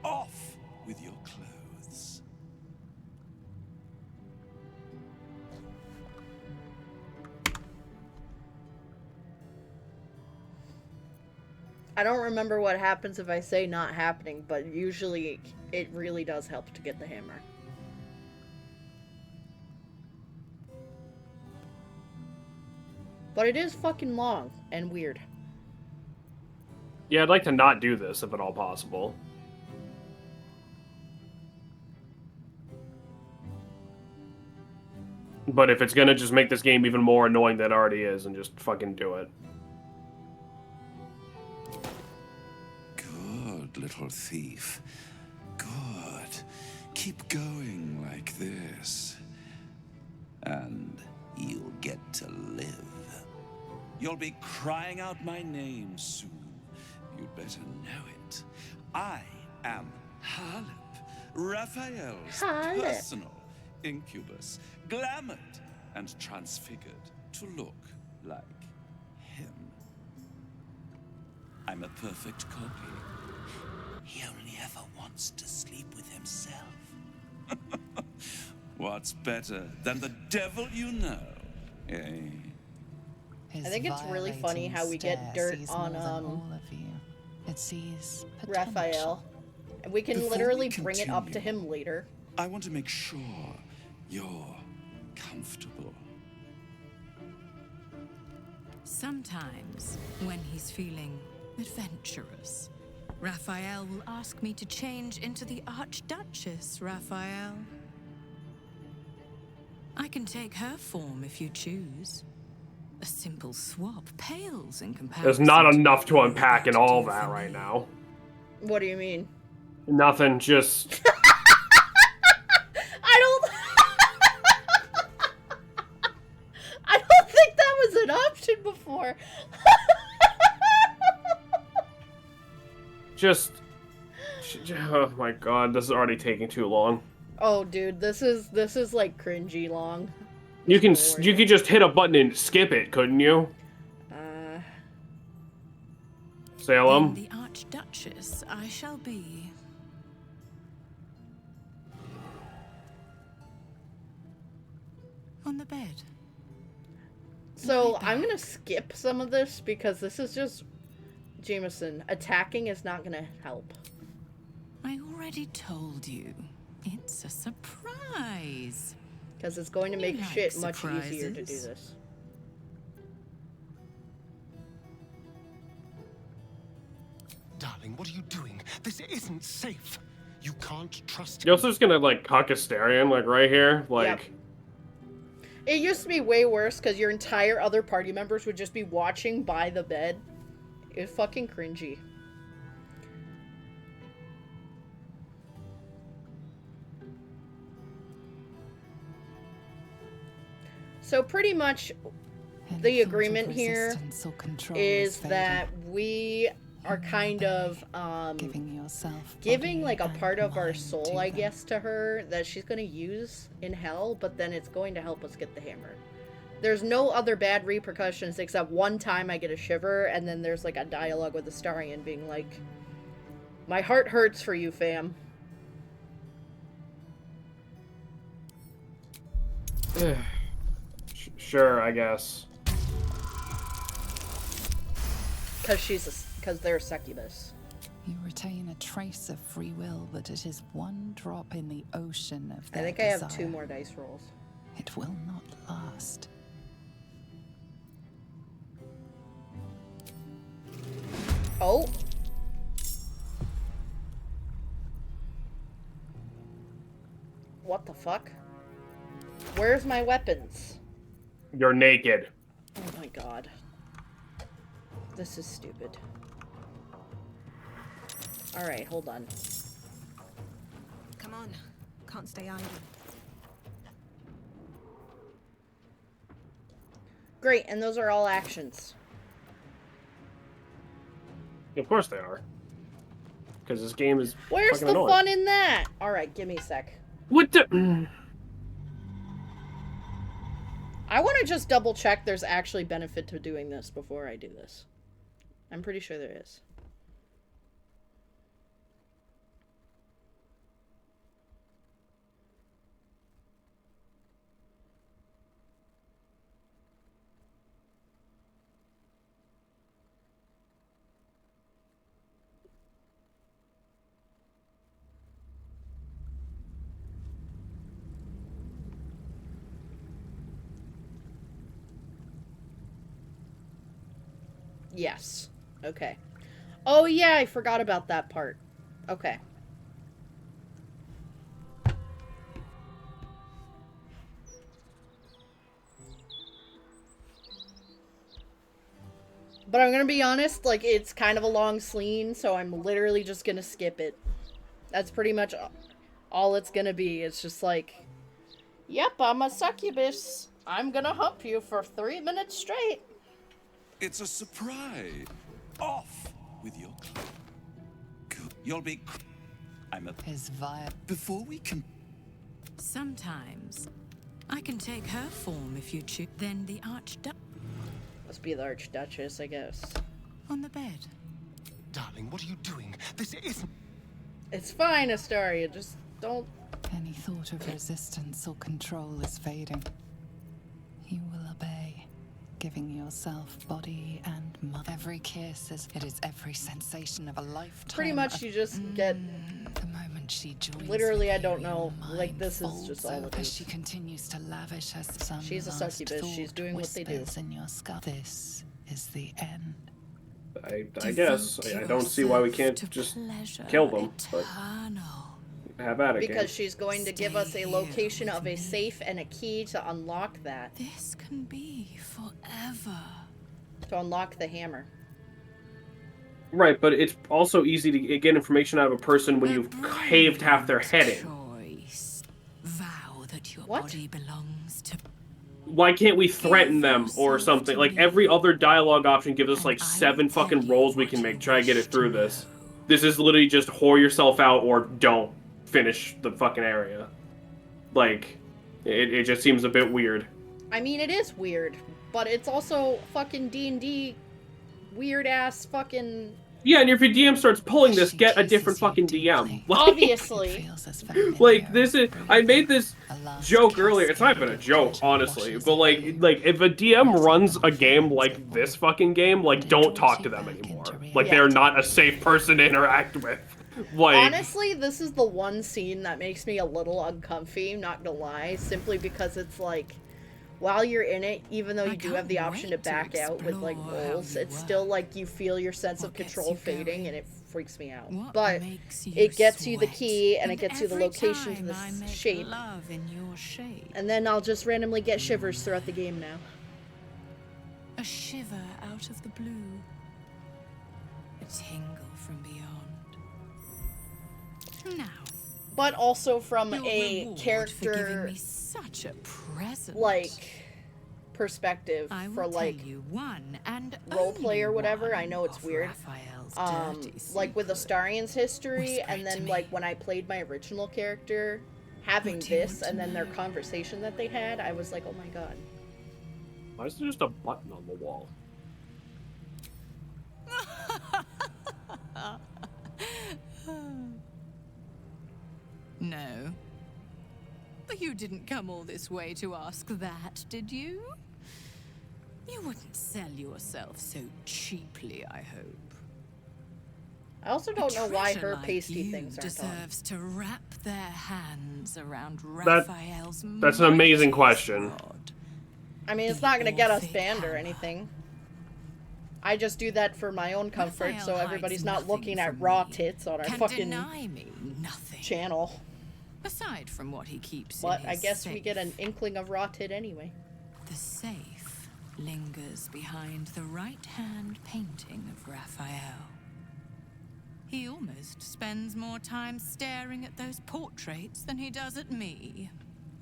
Off with your clothes. I don't remember what happens if I say not happening, but usually it really does help to get the hammer. But it is fucking long and weird. Yeah, I'd like to not do this if at all possible. But if it's gonna just make this game even more annoying than it already is, and just fucking do it. Good little thief. Good. Keep going like this. And you'll get to live. You'll be crying out my name soon. You'd better know it. I am Harlip, Raphael's personal incubus, glamoured and transfigured to look like him. I'm a perfect copy. He only ever wants to sleep with himself. What's better than the devil you know, eh? I think it's really funny how we get dirt on all of you. It sees Raphael. And we can Before literally we bring it up to continue, him later. I want to make sure you're comfortable. Sometimes, when he's feeling adventurous, Raphael will ask me to change into the Archduchess, Raphael. I can take her form if you choose. A simple swap pales in comparison. There's not enough to unpack in all that right now. What do you mean? Nothing, just... I don't think that was an option before. Just... Oh my god, this is already taking too long. Oh, dude, this is like cringy long. You could just hit a button and skip it, couldn't you? Salem? The Archduchess I shall be. On the bed. So, I'm gonna skip some of this because this is just... Jameson, attacking is not gonna help. I already told you. It's a surprise. Because it's going to make You like shit much easier to do surprises. this. Darling, what are you doing? This isn't safe. You can't trust You're also just gonna, like, cuck Asterion, like, right here? Like... Yep. It used to be way worse because your entire other party members would just be watching by the bed. It was fucking cringy. So pretty much the agreement here is that we are kind of giving like a part of our soul, I guess, to her that she's going to use in hell, but then it's going to help us get the hammer. There's no other bad repercussions except one time I get a shiver, and then there's like a dialogue with Astarion being like, "My heart hurts for you, fam." Sure, I guess. Because they're succubus. You retain a trace of free will, but it is one drop in the ocean of their I think I have desire. 2 more dice rolls. It will not last. Oh. What the fuck? Where's my weapons? You're naked. Oh my god. This is stupid. Alright, hold on. Come on. Can't stay idle. Great, and those are all actions. Of course they are. Because this game is Where's fucking the annoying. fun in that? Alright, give me a sec. What the... I want to just double check there's actually benefit to doing this before I do this. I'm pretty sure there is. Yes. Okay. Oh yeah, I forgot about that part. Okay. But I'm gonna be honest, like, it's kind of a long scene, so I'm literally just gonna skip it. That's pretty much all it's gonna be. It's just like, yep, I'm a succubus. I'm gonna hump you for 3 minutes straight. It's a surprise. Off with your clothes. You'll be... I'm a... His vile... Before we can... Sometimes I can take her form if you choose. Then the Archduchess. Must be the Archduchess, I guess. On the bed. Darling, what are you doing? This isn't... It's fine, Astaria. Just don't... Any thought of resistance or control is fading. You will obey, giving yourself body and mind. Every kiss it is every sensation of a lifetime. Pretty much you just get... The moment she joins Literally, I don't know. Like, this is just all it as is. she continues to lavish her some She's a last succubus. She's thought doing what they do. whispers in your skull. This is the end. I guess. I don't see why we can't just kill them, but have at it, Because game. she's going to give us a location of a safe and a key to unlock that. This can be forever. To unlock the hammer. Right, but it's also easy to get information out of a person when you've caved half their head in. Vow that your What? body belongs to. Why can't we threaten them or something? Like, every other dialogue option gives us, like, 7 fucking rolls we can make. Try to get it through this. This is literally just whore yourself out or don't finish the fucking area. Like, it just seems a bit weird. I mean, it is weird, but it's also fucking D&D weird-ass fucking... Yeah, and if your DM starts pulling this, get a different fucking DM. Like, Obviously. like, this is... I made this joke earlier. It's not even a joke, honestly. But, like if a DM runs a game like this fucking game, like, don't talk to them anymore. Like, Yeah. they're not a safe person to interact with. Like... Honestly, this is the one scene that makes me a little uncomfy, not gonna lie, simply because it's like, while you're in it, even though you do have the option to back out with, like, rolls, it's still, like, you feel your sense of control fading, and it freaks me out. But it gets you the key, and it gets you the location to the shape. And then I'll just randomly get shivers throughout the game now. A shiver out of the blue. A tingle from beyond. Now. But also from Your a reward for character... giving me such a present. like perspective I will for like tell you one and role play or only whatever. I one know it's of weird. Raphael's dirty Like with Astarian's history, Whisper and it to then me. like when I played my original character, having What do you this want to and then their know? conversation that they had, I was like, oh my god. Why is there just a button on the wall? No. But you didn't come all this way to ask that, did you? You wouldn't sell yourself so cheaply, I hope. I also don't know why her like pasty you things aren't on. deserves to wrap their hands around That- Raphael's That's an amazing question. I mean, it's not gonna get us banned or anything. I just do that for my own comfort, so Raphael everybody's hides not nothing looking at from raw me. tits on our Can fucking deny me nothing. channel. Aside from what he keeps But in I his guess safe. we get an inkling of raw tit anyway. The safe lingers behind the right-hand painting of Raphael. He almost spends more time staring at those portraits than he does at me.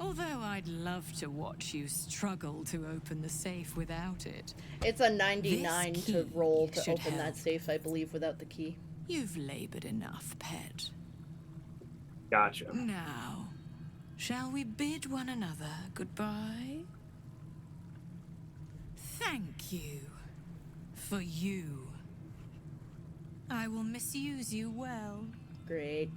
Although I'd love to watch you struggle to open the safe without it. It's a 99 This to key roll to should open that help. safe, I believe, without the key. You've labored enough, pet. Gotcha. Now, shall we bid one another goodbye? Thank you. For you. I will misuse you well. Great.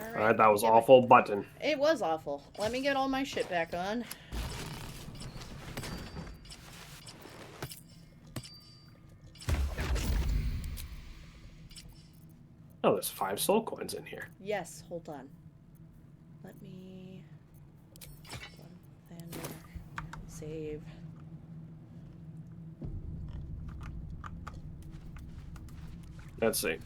Alright, that was awful. Button. It was awful. Let me get all my shit back on. Oh, there's 5 soul coins in here. Yes, hold on. Let me... Hold on. Then save. Let's see.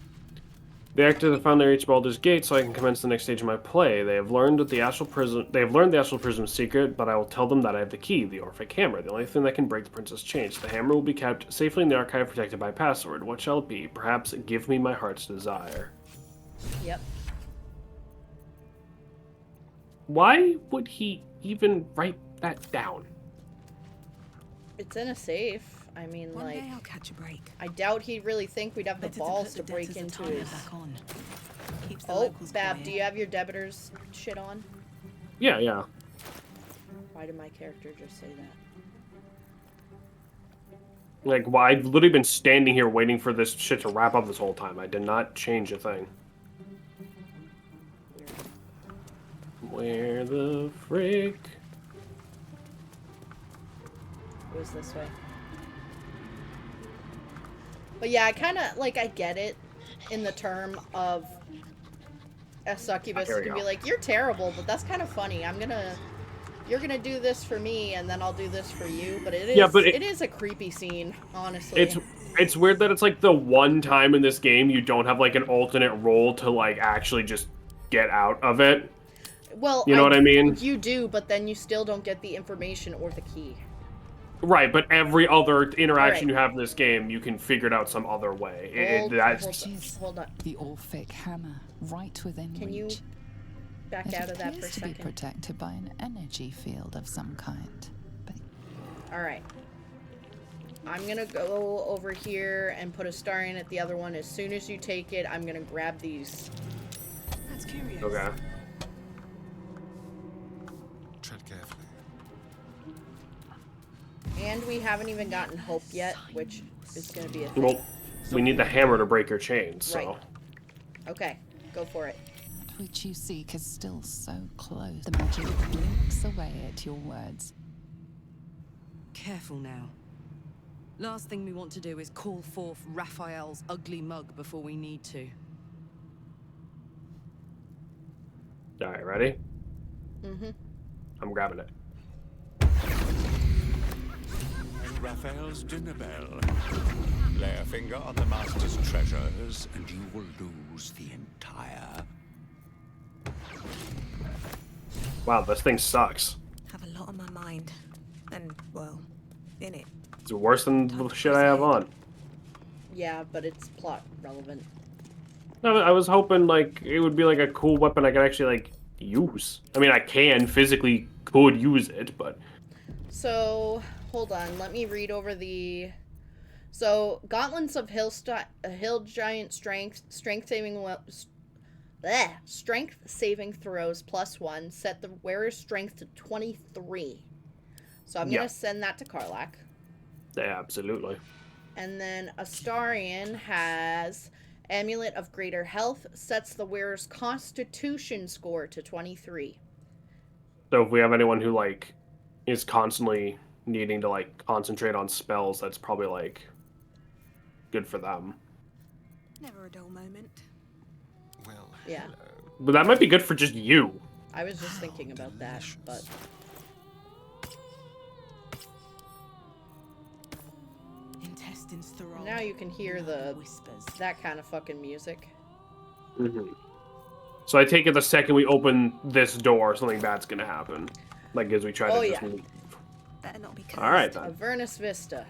The actors have finally reached Baldur's Gate, so I can commence the next stage of my play. They have learned the astral prism's secret, but I will tell them that I have the key, the Orphic hammer, the only thing that can break the princess' chains. The hammer will be kept safely in the archive, protected by a password. What shall it be? Perhaps give me my heart's desire. Yep. Why would he even write that down? It's in a safe. I mean, One like, day I'll catch a break. I doubt he'd really think we'd have the Better to balls put to the break debtors' into attire his. back on. Keeps the Oh, locals Bab, quiet. do you have your debitors shit on? Yeah. Why did my character just say that? Like, why? I've literally been standing here waiting for this shit to wrap up this whole time. I did not change a thing. Where the frick? It was this way. But yeah, I kind of, like, I get it in the term of a succubus Here we can go. be like, you're terrible, but that's kind of funny. You're gonna do this for me, and then I'll do this for you. But it is, Yeah, but it is a creepy scene, honestly. It's weird that it's like the one time in this game you don't have like an alternate role to like actually just get out of it. Well, You know what I mean? You do, but then you still don't get the information or the key. Right, but every other interaction Alright. you have in this game, you can figure it out some other way. Hold on. The Orphic hammer, right within Can you reach. back It out of that for a appears to be second? protected by an energy field of some kind. But Alright. I'm gonna go over here and put a star in at the other one. As soon as you take it, I'm gonna grab these. That's curious. Okay. Tread carefully. And we haven't even gotten hope yet, which is gonna be a thing. Well, we need the hammer to break your chains, so. Right. Okay, go for it. that which you seek is still so close. The magic blinks away at your words. Careful now. Last thing we want to do is call forth Raphael's ugly mug before we need to. Alright, ready? Mm-hmm. I'm grabbing it. Raphael's dinner bell. Lay a finger on the master's treasures, and you will lose the entire. Wow, this thing sucks. Have a lot on my mind. And, well, in it. It's worse than the shit I have on. Yeah, but it's plot relevant. No, I was hoping like it would be like a cool weapon I could actually like use. I mean, I can physically could use it, but So, hold on. Let me read over the... So, Gauntlets of Hill Giant Strength saving throws +1. Set the wearer's strength to 23. So, I'm going to send that to Karlach. yeah, absolutely. And then Astarion has Amulet of Greater Health. Sets the wearer's Constitution score to 23. So if we have anyone who like is constantly needing to like concentrate on spells, that's probably like good for them. Never a dull moment. Well, Yeah. But that might be good for just you. I was just thinking about that, but... Intestines throb. Now you can hear the whispers. that kind of fucking music. Mm-hmm. So I take it the second we open this door, something bad's gonna happen. Like as we try to just leave. Better not be cursed. All right then. Avernus Vista.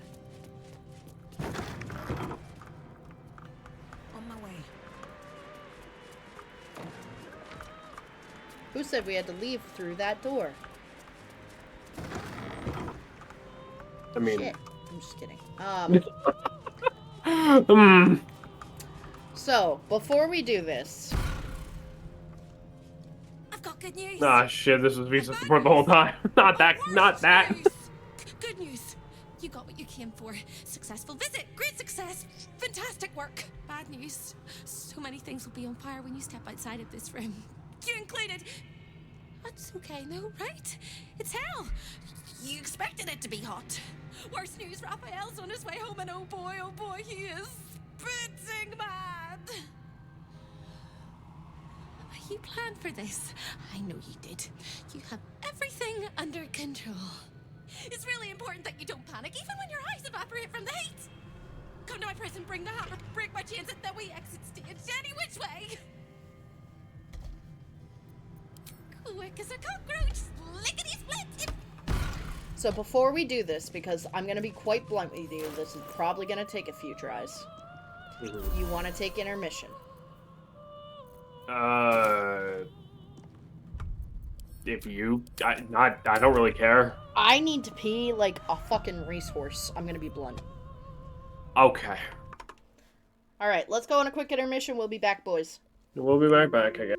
On my way. Who said we had to leave through that door? I mean, Shit. I'm just kidding. So, before we do this... I've got good news. Ah, shit, this was visa support the whole time. Not that. Good news. You got what you came for. Successful visit. Great success. Fantastic work. Bad news. So many things will be on fire when you step outside of this room. You included. That's okay, no, right? It's hell. You expected it to be hot. Worst news, Raphael's on his way home, and oh boy, he is spitting mad. You planned for this. I know you did. You have everything under control. It's really important that you don't panic, even when your eyes evaporate from the heat. Come to my prison, bring the hammer, break my chains, and then we exit stage any which way. Quick as a cockroach, lickety-split. So before we do this, because I'm going to be quite blunt with you, this is probably going to take a few tries. You want to take intermission? If you, I don't really care. I need to pee like a fucking racehorse. I'm going to be blunt. Okay. Alright, let's go on a quick intermission. We'll be back, boys. We'll be right back, I guess.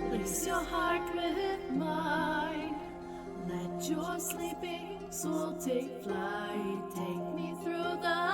Place your heart with mine. Let your sleeping soul take flight. Take me through the